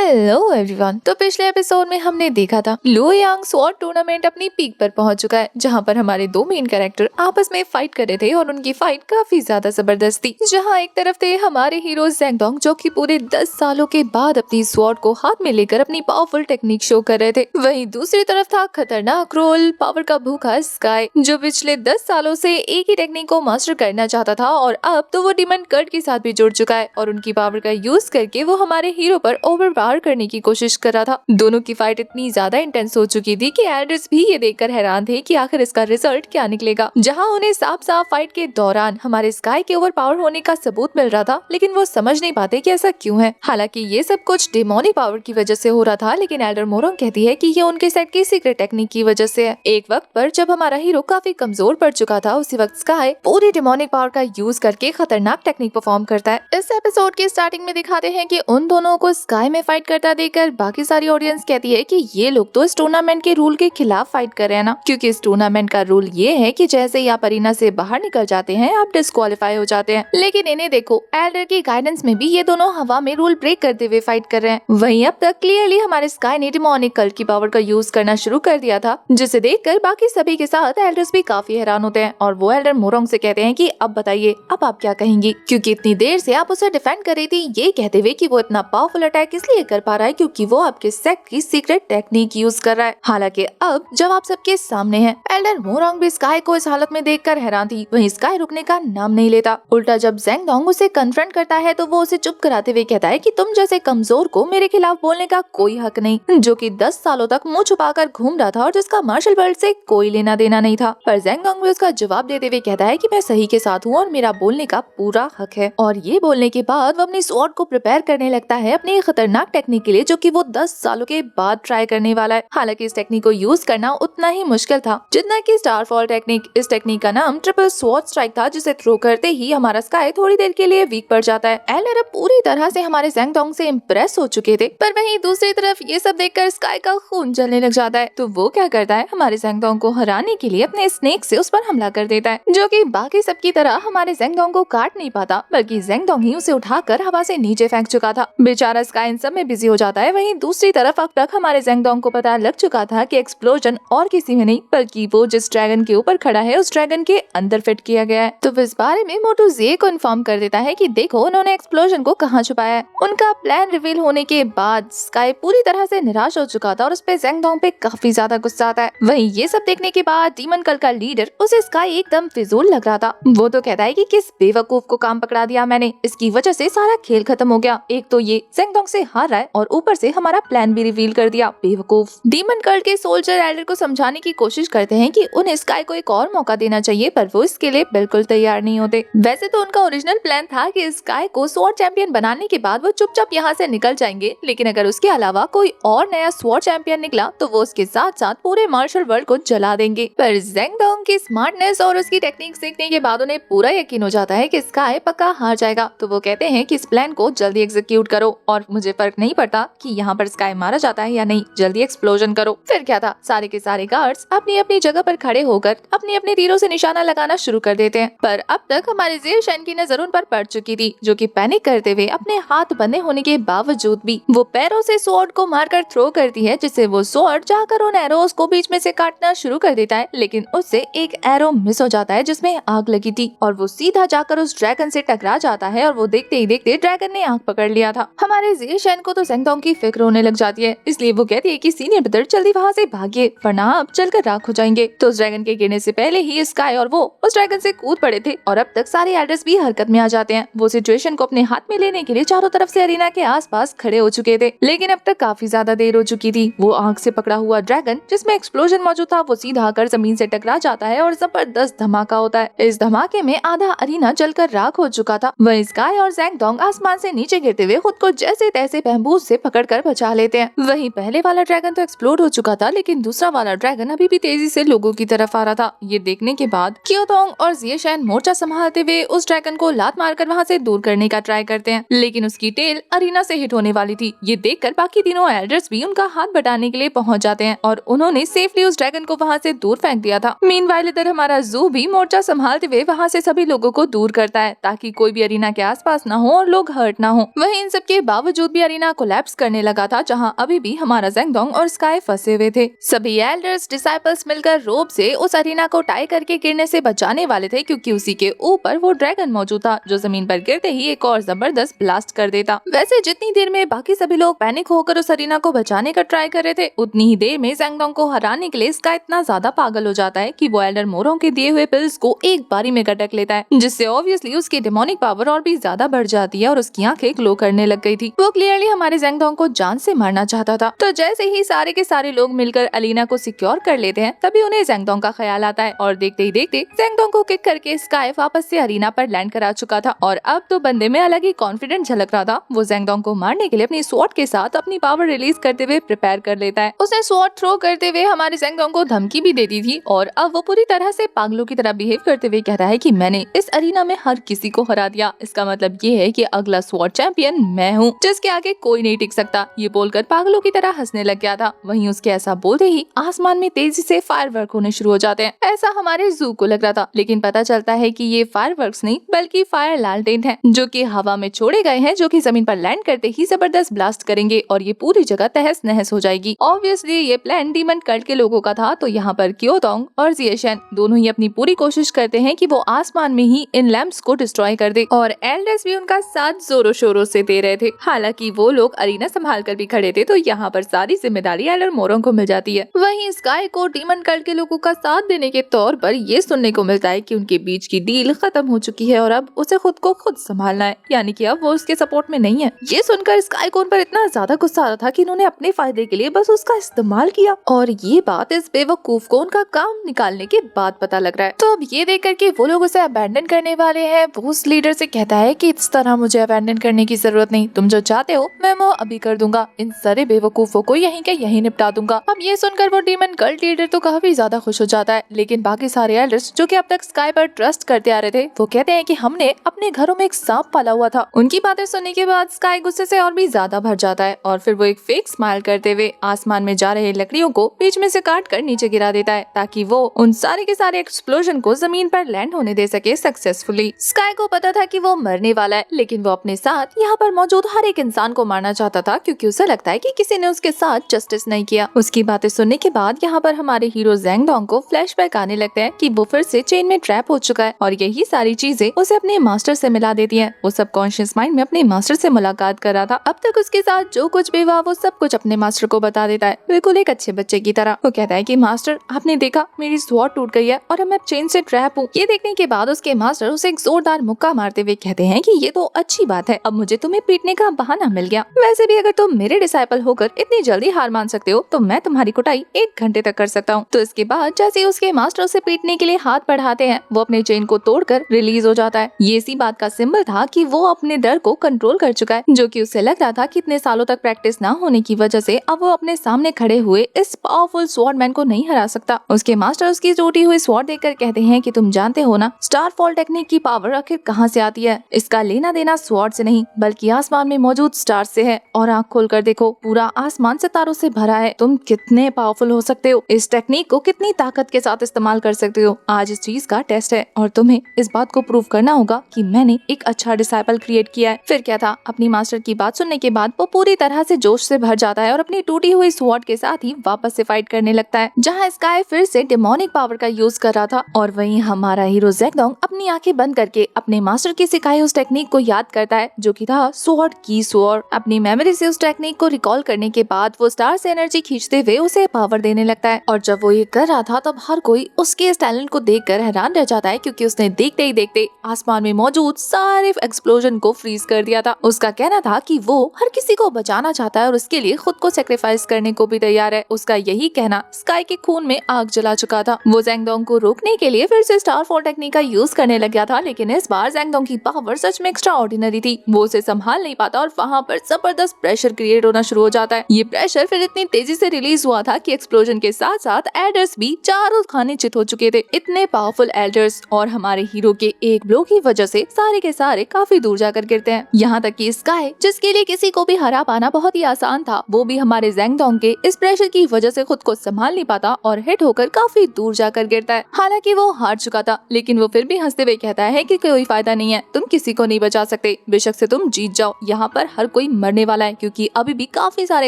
Hello everyone. तो पिछले episode में हमने देखा था लुओयांग स्वॉर्ड टूर्नामेंट अपनी पीक पर पहुंच चुका है, जहां पर हमारे दो मेन कैरेक्टर आपस में फाइट कर रहे थे और उनकी फाइट काफी ज्यादा जबरदस्त थी। जहां एक तरफ थे हमारे हीरो ज़ेंगडोंग, जो कि पूरे 10 सालों के बाद अपनी स्वॉर्ड को हाथ में लेकर अपनी पावरफुल टेक्निक शो कर रहे थे। वहीं दूसरी तरफ था खतरनाक रोल पावर का भूखा स्काई, जो पिछले 10 सालों से एक ही टेक्निक को मास्टर करना चाहता था और अब तो वो डिमन कर्ट के साथ भी जुड़ चुका है और उनकी पावर का यूज करके वो हमारे हीरो पर ओवर पावर करने की कोशिश कर रहा था। दोनों की फाइट इतनी ज्यादा इंटेंस हो चुकी थी कि एल्डर्स भी ये देखकर हैरान थे कि आखिर इसका रिजल्ट क्या निकलेगा। जहां उन्हें साफ साफ फाइट के दौरान हमारे स्काई के ओवर पावर होने का सबूत मिल रहा था, लेकिन वो समझ नहीं पाते कि ऐसा क्यों है। हालांकि ये सब कुछ डेमोनिक पावर की वजह से हो रहा था, लेकिन एल्डर मोरोंग कहती है कि ये उनके सेट की सीक्रेट टेक्निक की वजह से है। एक वक्त पर जब हमारा हीरो काफी कमजोर पड़ चुका था, उसी वक्त स्काई पूरी डेमोनिक पावर का यूज करके खतरनाक टेक्निक परफॉर्म करता है। इस एपिसोड के स्टार्टिंग में दिखाते हैं कि उन दोनों को स्काई में फाइट करता देखकर बाकी सारी ऑडियंस कहती है कि ये लोग तो इस टूर्नामेंट के रूल के खिलाफ फाइट कर रहे हैं ना, क्योंकि इस टूर्नामेंट का रूल ये है कि जैसे ही आप अरीना से बाहर निकल जाते हैं आप डिस्क्वालीफाई हो जाते हैं। लेकिन इन्हें देखो, एल्डर की गाइडेंस में भी ये दोनों हवा में रूल ब्रेक करते हुए फाइट कर रहे हैं। वहीं अब तक क्लियरली हमारे स्काई ने डेमोनिक कल्ट की पावर का यूज करना शुरू कर दिया था, जिसे देखकर बाकी सभी के साथ एल्डर्स भी काफी हैरान होते हैं और वो एल्डर मोरोंग से कहते हैं कि अब बताइए, अब आप क्या कहेंगी, क्योंकि इतनी देर से आप उसे डिफेंड कर रही थी, ये कहते हुए कि वो इतना पावरफुल अटैक इसलिए कर पा रहा है क्योंकि वो आपके सेट की सीक्रेट टेक्निक यूज कर रहा है। हालांकि अब जब आप सबके सामने हैं, एल्डर मोरोंग भी स्काई को इस हालत में देखकर हैरान थी। वहीं स्काई रुकने का नाम नहीं लेता। उल्टा जब ज़ेंगडोंग उसे कन्फ्रंट करता है तो वो उसे चुप कराते हुए कहता है कि तुम जैसे कमजोर को मेरे खिलाफ बोलने का कोई हक नहीं, जो कि 10 सालों तक मुंह छुपाकर घूम रहा था और जिसका मार्शल वर्ल्ड से कोई लेना देना नहीं था। पर ज़ेंगडोंग भी उसका जवाब देते हुए कहता है कि मैं सही के साथ हूँ और मेरा बोलने का पूरा हक है। और ये बोलने के बाद वो अपनी स्वॉर्ड को प्रिपेयर करने लगता है अपनी खतरनाक टेक्निक के लिए, जो कि वो 10 सालों के बाद ट्राई करने वाला है। हालांकि इस टेक्निक को यूज करना उतना ही मुश्किल था जितना कि स्टारफॉल टेक्निक। इस टेक्निक का नाम ट्रिपल स्वॉर्ड स्ट्राइक था, जिसे थ्रो करते ही हमारा स्काई थोड़ी देर के लिए वीक पड़ जाता है। एल्डर अब पूरी तरह से हमारे ज़ेंगडोंग से इम्प्रेस हो चुके थे, पर वहीं दूसरी तरफ ये सब देखकर स्काई का खून जलने लग जाता है। तो वो क्या करता है, हमारे ज़ेंगडोंग को हराने के लिए अपने स्नेक से उस पर हमला कर देता है, जो कि बाकी सबकी तरह हमारे ज़ेंगडोंग को काट नहीं पाता, बल्कि ज़ेंगडोंग ही उसे उठाकर हवा से नीचे फेंक चुका था। बेचारा स्काई इन सब में बिजी हो जाता है। वहीं दूसरी तरफ अब तक हमारे ज़ेंगडोंग को पता लग चुका था कि एक्सप्लोजन और किसी में नहीं, बल्कि वो जिस ड्रैगन के ऊपर खड़ा है उस ड्रैगन के अंदर फिट किया गया है। तो इस बारे में मोटू ज़े को इन्फॉर्म कर देता है कि देखो उन्होंने एक्सप्लोजन को कहाँ छुपाया है। उनका प्लान रिवील होने के बाद स्काई पूरी तरह से निराश हो चुका था और उस पे ज़ेंगडोंग पे काफी ज्यादा गुस्सा आता है। वहीं ये सब देखने के बाद डीमन कल्ट का लीडर, उसे स्काई एकदम फिजूल लग रहा था। वो तो कहता है कि किस बेवकूफ को काम पकड़ा दिया मैंने, इसकी वजह से सारा खेल खत्म हो गया। एक तो ये ज़ेंगडोंग से हार रहा है और ऊपर से हमारा प्लान भी रिवील कर दिया, बेवकूफ। डीमन कल्ट के सोल्जर एल्डर को समझाने की कोशिश करते हैं कि उन्हें स्काई को एक और मौका देना चाहिए, पर वो इसके लिए बिल्कुल तैयार नहीं होते। वैसे तो उनका ओरिजिनल प्लान था कि स्काई को स्वॉर्ड चैंपियन बनाने के बाद वो चुपचाप यहाँ से निकल जाएंगे, लेकिन अगर उसके अलावा कोई और नया स्वॉर्ड चैंपियन निकला तो वो उसके साथ साथ पूरे मार्शल वर्ल्ड को जला देंगे। पर ज़ेंगडोंग की स्मार्टनेस और उसकी टेक्निक सीखने के बाद उन्हें पूरा यकीन हो जाता है कि स्काई पक्का हार जाएगा। तो वो कहते हैं कि इस प्लान को जल्दी एग्जीक्यूट करो और मुझे फर्क नहीं पड़ता कि यहाँ पर स्काई मारा जाता है या नहीं, जल्दी एक्सप्लोजन करो। फिर क्या था, सारे के सारे गार्ड्स अपनी अपनी जगह पर खड़े होकर अपने अपने तीरों से निशाना लगाना शुरू कर देते हैं। पर अब तक हमारे ज़े शेन की नजर उन पर पड़ चुकी थी, जो कि पैनिक करते हुए अपने हाथ बंधे होने के बावजूद भी वो पैरों से स्वॉर्ड को मारकर थ्रो करती है, जिससे वो स्वॉर्ड जाकर उन एरोस को बीच में से काटना शुरू कर देता है। लेकिन उससे एक एरो मिस हो जाता है जिसमें आग लगी थी और वो सीधा जाकर उस ड्रैगन से टकरा जाता है और वो देखते ही देखते ड्रैगन ने आग पकड़ लिया था। हमारे ज़े शेन को तो ज़ेंगडोंग की फिक्र होने लग जाती है, इसलिए वो कहती है कि सीनियर ब्रदर जल्दी वहाँ से भागिए, वरना आप जलकर राख हो जाएंगे। तो उस ड्रैगन के गिरने से पहले ही स्काई और वो उस ड्रैगन से कूद पड़े थे और अब तक सारे एल्डर्स भी हरकत में आ जाते हैं। वो सिचुएशन को अपने हाथ में लेने के लिए चारों तरफ से अरीना के आसपास खड़े हो चुके थे, लेकिन अब तक काफी ज्यादा देर हो चुकी थी। वो आग से पकड़ा हुआ ड्रैगन जिसमें एक्सप्लोजन मौजूद था, वो सीधा आकर जमीन से टकरा जाता है और जबरदस्त धमाका होता है। इस धमाके में आधा अरीना जलकर राख हो चुका था। वहीं स्काई और ज़ेंगडोंग आसमान से नीचे गिरते हुए खुद को जैसे तैसे बैम्बूस से पकड़कर बचा लेते हैं। वहीं पहले वाला ड्रैगन तो एक्सप्लोड हो चुका था, लेकिन दूसरा वाला ड्रैगन अभी भी तेजी से लोगों की तरफ आ रहा था। ये देखने के बाद क्योतोंग और ज़े शेन मोर्चा संभालते हुए उस ड्रैगन को लात मारकर वहाँ से दूर करने का ट्राई करते हैं, लेकिन उसकी टेल अरीना से हिट होने वाली थी। ये देखकर बाकी तीनों एल्डर्स भी उनका हाथ बटाने के लिए पहुंच जाते हैं और उन्होंने सेफली उस ड्रैगन को वहाँ से दूर फेंक दिया था। मीनवाइल इधर हमारा ज़ू भी मोर्चा संभालते हुए वहाँ से सभी लोगों को दूर करता है, ताकि कोई भी अरीना के आसपास ना हो और लोग हर्ट ना हो। वहीं इन सब के बावजूद भी अरीना कोलैप्स करने लगा था, जहाँ अभी भी हमारा ज़ेंगडोंग और स्काई फंसे हुए थे। सभी एल्डर्स डिसाइपल्स मिलकर रोप से उस अरीना को टाई करके गिरने से बचाने वाले थे, क्योंकि उसी के ऊपर वो ड्रैगन मौजूद था जो जमीन पर गिरते ही एक और जबरदस्त ब्लास्ट कर देता। वैसे जितनी देर में बाकी सभी लोग पैनिक होकर उस अरीना को बचाने का ट्राई कर रहे थे, उतनी ही देर में ज़ेंगडोंग को हराने के लिए स्काई इतना ज्यादा पागल हो जाता है कि वो एल्डर मोरों के दिए हुए पिल्स को एक बारी में गटक लेता है, जिससे ऑब्वियसली उसकी डेमोनिक पावर और भी ज्यादा बढ़ जाती है और उसकी आंखें ग्लो करने लग गई थी। वो क्लियरली हमारे ज़ेंगडोंग को जान से मारना चाहता था। तो जैसे ही सारे के सारे लोग मिलकर अलीना को सिक्योर कर लेते हैं, तभी उन्हें ज़ेंगडोंग का ख्याल आता है और देखते ही देखते ज़ेंगडोंग को किक करके स्काई वापस से अरीना पर लैंड करा चुका था और अब तो बंदे में अलग ही कॉन्फिडेंस झलक रहा था। वो ज़ेंगडोंग को मारने के लिए अपनी स्वॉर्ड के साथ अपनी पावर रिलीज करते हुए प्रिपेयर कर लेता है। उसने स्वॉर्ड थ्रो करते हुए हमारे ज़ेंगडोंग को धमकी भी दे दी थी और अब वो पूरी तरह से पागलों की तरह बिहेव करते हुए कह रहा है कि मैंने इस अरीना में हर किसी को हरा दिया। इसका मतलब ये है कि अगला स्वॉर्ड चैंपियन मैं हूँ, जिसके आगे कोई नहीं टिक सकता। ये बोलकर पागलों की तरह हंसने लग गया था। वहीं उसके ऐसा बोलते ही आसमान में तेजी से फायरवर्क होने शुरू हो जाते हैं। ऐसा हमारे जू को लग रहा था, लेकिन पता चलता है कि ये फायरवर्क्स नहीं बल्कि फायर लालटेन है, जो कि हवा में छोड़े गए हैं, जो कि जमीन पर लैंड करते ही जबरदस्त ब्लास्ट करेंगे और ये पूरी जगह तहस नहस हो जाएगी। ऑब्वियसली ये प्लान डीमन कल्ट के लोगों का था, तो यहाँ पर क्योतोंग और जिएशन दोनों ही अपनी पूरी कोशिश करते हैं कि वो आसमान में ही इन लैंप्स को डिस्ट्रॉय कर दे और एल्डर्स भी उनका साथ जोरों शोरों से दे रहे थे। हालांकि वो लोग अरीना संभाल कर भी खड़े थे, तो यहाँ पर सारी जिम्मेदारी एल्डर मोरों को मिल जाती है। वहीं स्काई को डीमन कल्ट के लोगों का साथ देने के तौर पर ये सुनने को मिलता है कि उनके बीच की डील खत्म हो चुकी है और अब उसे खुद को खुद संभालना है, यानी कि अब वो उसके सपोर्ट में नहीं है। ये सुनकर स्काई को उन पर इतना ज्यादा गुस्सा आ रहा था कि इन्होंने अपने फायदे के लिए बस उसका इस्तेमाल किया और ये बात इस बेवकूफ को उनका काम निकालने के बाद पता लग रहा है। तो अब ये देख करके वो लोग उसे अबैंडन करने वाले हैं। वो उस लीडर से कहता है कि इस तरह मुझे अबैंडन करने की जरूरत नहीं, तुम जो चाहते हो मैं वो अभी कर दूंगा। इन सारे बेवकूफों को यहीं के यहीं निपटा दूंगा। अब ये सुनकर वो डीमन कल्ट लीडर तो काफी ज्यादा खुश हो जाता है, लेकिन बाकी सारे एल्डर्स जो कि अब तक स्काई पर ट्रस्ट करते आ रहे थे, वो कहते हैं कि हमने अपने घरों में एक सांप पाला हुआ था। उनकी बातें सुनने के बाद स्काई गुस्से से और भी ज्यादा भर जाता है और फिर वो एक फेक स्माइल करते हुए आसमान में जा रहे लकड़ियों को बीच में से काट कर नीचे गिरा देता है, ताकि वो उन सारे के सारे एक्सप्लोजन को जमीन पर लैंड होने दे सके सक्सेसफुली। स्काई को पता था कि वो मरने वाला है, लेकिन वो अपने साथ यहाँ पर मौजूद हर एक इंसान को मारना चाहता था, क्योंकि उसे लगता है कि किसी ने उसके साथ जस्टिस नहीं किया। उसकी बातें सुनने के बाद यहाँ पर हमारे हीरो ज़ेंगडोंग को फ्लैशबैक आने लगते हैं कि वो फिर से चेन में ट्रैप हो चुका है और यही सारी चीजें उसे अपने मास्टर से मिला देती हैं। वो सबकॉन्शियस माइंड में अपने मास्टर से मुलाकात कर रहा था। अब तक उसके साथ जो कुछ भी हुआ वो सब कुछ अपने मास्टर को बता देता है, बिल्कुल एक अच्छे बच्चे की तरह। वो कहता है कि मास्टर आपने देखा मेरी स्वॉर्ड टूट गई है और अब मैं चेन से ट्रैप हूँ। ये देखने के बाद उसके मास्टर उसे एक जोरदार मुक्का मारते हुए कहते हैं कि ये तो अच्छी बात है, अब मुझे तुम्हें पीटने का बहाना मिल गया। वैसे भी अगर तुम मेरे डिसाइपल होकर इतनी जल्दी हार मान सकते हो तो मैं तुम्हारी कुटाई 1 घंटे तक कर सकता हूँ। तो इसके बाद जैसे उसके मास्टर उसे पीटने के लिए हाथ बढ़ाते हैं, वो अपने चेन को तोड़कर रिलीज हो जाता है। ये इसी बात का सिंबल था कि वो अपने डर को कंट्रोल कर चुका है, जो कि उसे लग रहा था कि इतने सालों तक प्रैक्टिस ना होने की वजह से अब वो अपने सामने खड़े हुए इस पावरफुल स्वॉर्डमैन को नहीं हरा सकता। उसके मास्टर उसकी टूटी हुई स्वॉर्ड देखकर कहते हैं कि तुम जानते हो ना स्टारफॉल टेक्निक की पावर आखिर कहाँ से आती है। इसका लेना देना स्वॉर्ड से नहीं बल्कि आसमान में मौजूद स्टार से है। और आँख खोल कर देखो, पूरा आसमान सितारों से भरा है। तुम कितने पावरफुल हो सकते हो, इस टेक्निक को कितनी ताकत के साथ इस्तेमाल कर सकते हो। आज इस चीज का टेस्ट है और तुम्हें इस बात को प्रूव करना होगा कि मैंने एक अच्छा डिसाइपल क्रिएट किया है। फिर क्या था, अपनी मास्टर की बात सुनने के बाद वो पूरी तरह से जोश से भर जाता है और अपनी टूटी हुई स्वॉर्ड के साथ ही वापस से फाइट करने लगता है, जहाँ स्काई फिर से डेमोनिक पावर का यूज कर रहा था। और वहीं हमारा हीरो ज़ेंगडोंग अपनी आंखें बंद करके अपने मास्टर की सिखाई उस टेक्निक को याद करता है, जो कि था स्वॉर्ड की स्वॉर्ड। अपनी मेमोरी से उस टेक्निक को रिकॉल करने के बाद वो स्टार से एनर्जी खींचते हुए उसे पावर देने लगता है। और जब वो ये कर रहा था तब हर कोई उसके इस टैलेंट को देखकर हैरान रह जाता है, क्योंकि उसने देखते ही देखते आसमान में मौजूद सारे एक्सप्लोजन को फ्रीज कर दिया था। उसका कहना था कि वो हर किसी को बचाना चाहता है और उसके लिए खुद को सेक्रीफाइस करने को भी तैयार है। उसका यही कहना स्काई के खून में आग जला चुका था। वो ज़ेंगडोंग को रोकने के लिए फिर से स्टारफॉल टेक्निक का यूज करने लग गया था, लेकिन इस बार ज़ेंगडोंग की पावर सच में एक्स्ट्रा ऑर्डिनरी थी। वो उसे संभाल नहीं पाता और वहाँ पर जबरदस्त प्रेशर क्रिएट होना शुरू हो जाता है। ये प्रेशर फिर इतनी तेजी से रिलीज हुआ था कि एक्सप्लोजन के साथ साथ एल्डर्स भी चारों खाने चित हो चुके थे। इतने पावरफुल एल्डर्स और हमारे हीरो के एक ब्लो की वजह से सारे के सारे काफी दूर जाकर गिरते हैं। यहाँ तक कि स्काई, जिसके लिए किसी को भी हरा पाना बहुत ही आसान था, वो भी हमारे ज़ेंगडोंग के इस प्रेशर की वजह से खुद को संभाल नहीं पाता और हिट होकर काफी दूर जाकर गिरता है। हालांकि वो हार चुका था, लेकिन वो फिर भी हंसते हुए कहता है कि कोई फायदा नहीं है, तुम किसी को नहीं बचा सकते, बेशक से तुम जीत जाओ, यहाँ पर हर कोई मरने वाला है क्योंकि अभी भी काफी सारे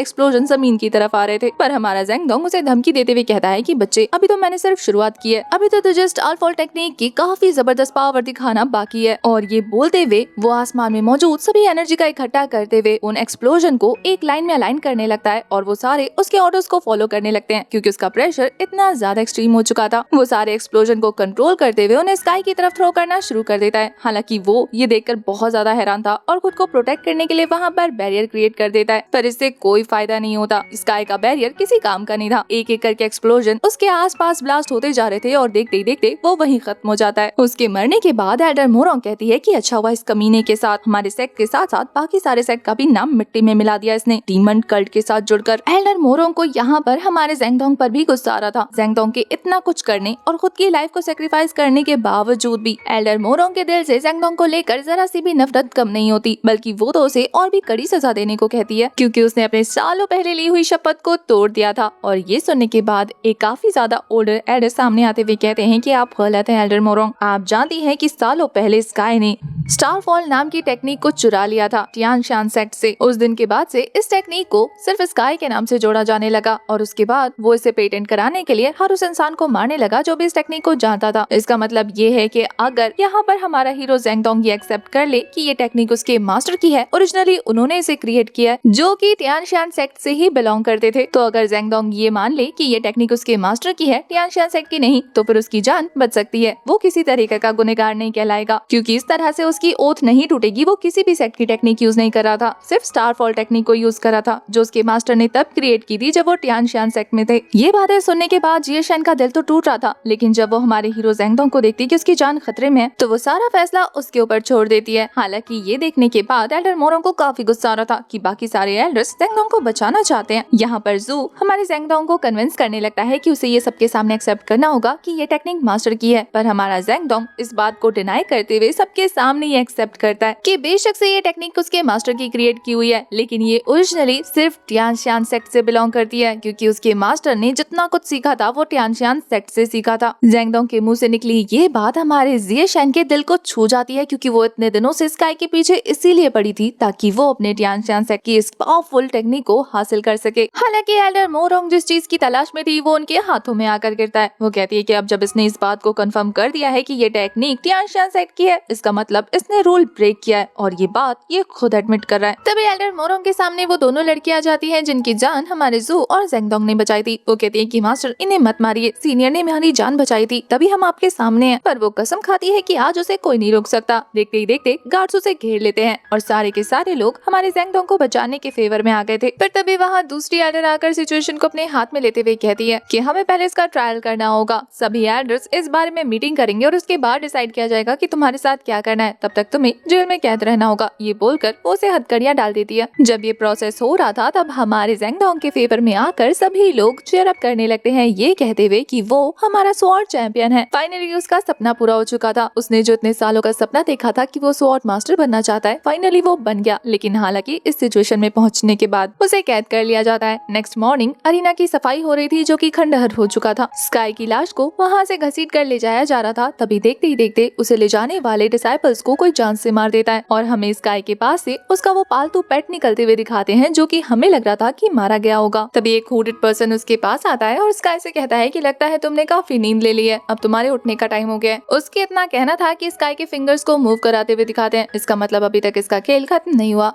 एक्सप्लोजन जमीन की तरफ आ रहे थे। पर हमारा ज़ेंगडोंग उसे धमकी देते हुए कहता है कि बच्चे, अभी तो मैंने सिर्फ शुरुआत की है, अभी तो तुझे स्टारफॉल टेक्निक की काफी जबरदस्त पावर दिखाना बाकी है। और ये बोलते हुए वो आसमान में मौजूद सभी एनर्जी का इकट्ठा करते हुए उन एक्सप्लोजन को एक लाइन में अलाइन करने लगता है और वो सारे उसके ऑर्डर्स को फॉलो करने लगते हैं क्योंकि उसका प्रेशर इतना ज्यादा एक्सट्रीम हो चुका था। वो सारे एक्सप्लोजन को कंट्रोल करते हुए उन्हें स्काई की तरफ थ्रो करना शुरू कर देता है। हालांकि वो ये देखकर बहुत ज्यादा हैरान था और खुद को प्रोटेक्ट करने के लिए वहाँ पर बैरियर क्रिएट कर देता है, पर इससे कोई फायदा नहीं होता। स्काई का बैरियर किसी काम का नहीं था। एक एक करके एक्सप्लोजन उसके आसपास ब्लास्ट होते जा रहे थे और देखते ही देखते वो वहीं खत्म हो जाता है। उसके मरने के बाद एल्डर मोरोंग कहती है कि अच्छा हुआ इस कमीने के साथ हमारे सेक्ट के साथ साथ बाकी सारे सेक्ट का भी नाम मिट्टी में मिला दिया इसने, डीमन कल्ट के साथ जुड़कर। एल्डर मोरोंग को यहाँ पर हमारे ज़ेंगडोंग पर भी गुस्सा आ रहा था। ज़ेंगडोंग के इतना कुछ करने और खुद की लाइफ को सेक्रीफाइस करने के बावजूद भी एल्डर मोरोंग के दिल से ज़ेंगडोंग को लेकर जरा सी भी नफरत कम नहीं होती, बल्कि वो तो उसे और भी कड़ी सजा देने को कहती है क्योंकि उसने अपने सालों पहले ली हुई शपथ को तोड़ दिया था। और ये सुनने के बाद एक काफी ज्यादा ओल्डर एल्डर सामने आते हुए कहते हैं कि आप गलत हैं एल्डर मोरोंग, आप जानती हैं कि सालों पहले स्काई ने स्टारफॉल नाम की टेक्निक को चुरा लिया था टियानशान सेक्ट से। उस दिन के बाद से इस टेक्निक को सिर्फ स्काई के नाम से जोड़ा जाने लगा और उसके बाद वो इसे पेटेंट कराने के लिए हर उस इंसान को मारने लगा जो भी इस टेक्निक को जानता था। इसका मतलब ये है कि अगर यहाँ पर हमारा हीरो ज़ेंगडोंग ये एक्सेप्ट कर ले कि ये टेक्निक उसके मास्टर की है, ओरिजिनली उन्होंने इसे क्रिएट किया जो कि टियानशान सेक्ट से ही बिलोंग करते थे, तो अगर ज़ेंगडोंग ये मान ले कि ये टेक्निक उसके मास्टर की है, टियानशान सेक्ट की नहीं, तो फिर उसकी जान बच सकती है। वो किसी तरीके का गुनहगार नहीं कहलाएगा क्योंकि इस तरह से उसकी ओथ नहीं टूटेगी। वो किसी भी सेक्ट की टेक्निक यूज नहीं कर रहा था, सिर्फ स्टारफॉल टेक्निक को यूज करा था जो उसके मास्टर ने तब क्रिएट की थी जब वो टियानशान सेक्ट में थे। ये बातें सुनने के बाद जिएशन का दिल तो टूट रहा था, लेकिन जब वो हमारे हीरो ज़ेंगडोंग को देखती कि उसकी जान खतरे में है तो वो सारा फैसला उसके ऊपर छोड़ देती है। हालांकि ये देखने के बाद एल्डर मोरोंग को काफी गुस्सा आ रहा था कि बाकी सारे एल्डर्स ज़ेंगडोंग को बचाना चाहते हैं। यहाँ पर जू हमारे ज़ेंगडोंग को कन्विंस करने लगता है कि उसे ये सबके सामने एक्सेप्ट करना होगा कि ये टेक्निक मास्टर की है, पर हमारा ज़ेंगडोंग इस बात को डिनाई करते हुए सबके सामने ये एक्सेप्ट करता है कि बेशक से ये टेक्निक उसके मास्टर की क्रिएट की हुई है, लेकिन ये ओरिजिनली सिर्फ टियानशान सेक्ट से बिलोंग करती है क्योंकि उसके मास्टर ने जितना कुछ सीखा था वो टियानशान सेक्ट से सीखा था। ज़ेंगडोंग के मुंह से निकली ये बात हमारे जिएशन के दिल को छू जाती है क्योंकि वो इतने दिनों से स्काई के पीछे इसीलिए पड़ी थी ताकि वो अपने टियानशान सेक्ट की इस पावरफुल टेक्निक को हासिल कर सके। हालांकि एल्डर मोरोंग जिस चीज की तलाश में थी वो उनके हाथों में आकर गिरता है। वो कहती है कि अब जब इसने इस बात को कंफर्म कर दिया है कि ये टेक्निक टियानशान सेक्ट की है, इसका मतलब इसने रूल ब्रेक किया है और ये बात ये खुद एडमिट कर रहा है। तभी एल्डर मोरोंग के सामने वो दोनों लड़कियां आ जाती हैं जिनकी जान हमारे जू और ज़ेंगडोंग ने बचाई थी। वो कहती है कि मास्टर इन्हें मत मारिए, सीनियर ने हमारी जान बचाई थी तभी हम आपके सामने हैं। पर वो कसम खाती है कि आज उसे कोई नहीं रोक सकता। देखते ही देखते गार्ड्स उसे घेर लेते हैं और सारे के सारे लोग हमारे ज़ेंगडोंग को बचाने के फेवर में आ गए थे। पर तभी वहाँ दूसरी एल्डर आकर सिचुएशन को अपने हाथ में लेते हुए कहती है कि हमें पहले इसका ट्रायल करना होगा। सभी एल्डर्स इस बारे में मीटिंग करेंगे और उसके बाद डिसाइड किया जाएगा कि तुम्हारे साथ क्या करना है, तब तक तुम्हें जेल में कैद रहना होगा। ये बोलकर वो उसे हथकड़ियां डाल देती है। जब ये प्रोसेस हो रहा था तब हमारे ज़ेंगडोंग के फेवर में आकर सभी लोग चीयर अप करने लगते हैं ये कहते हुए कि वो हमारा स्वॉर्ड चैंपियन है। फाइनली उसका सपना पूरा हो चुका था। उसने जो इतने सालों का सपना देखा था कि वो स्वॉर्ड मास्टर बनना चाहता है, फाइनली वो बन गया। लेकिन हालांकि इस सिचुएशन में पहुंचने के बाद उसे कैद कर लिया जाता है। नेक्स्ट मॉर्निंग अरीना की सफाई हो रही थी जो कि खंडहर हो चुका था। स्काई की लाश को वहाँ से घसीट कर ले जाया जा रहा था। तभी देखते ही देखते उसे ले जाने वाले डिसाइपल्स को कोई जान से मार देता है और हमें स्काई के पास से उसका वो पालतू पेट निकलते हुए दिखाते हैं जो कि हमें लग रहा था कि मारा गया होगा। तभी एक हुडेड पर्सन उसके पास आता है और स्काई से कहता है कि लगता है तुमने काफी नींद ले ली है, अब तुम्हारे उठने का टाइम हो गया है। उसके इतना कहना था कि स्काई के फिंगर्स को मूव कराते हुए दिखाते हैं। इसका मतलब अभी तक इसका खेल खत्म नहीं हुआ।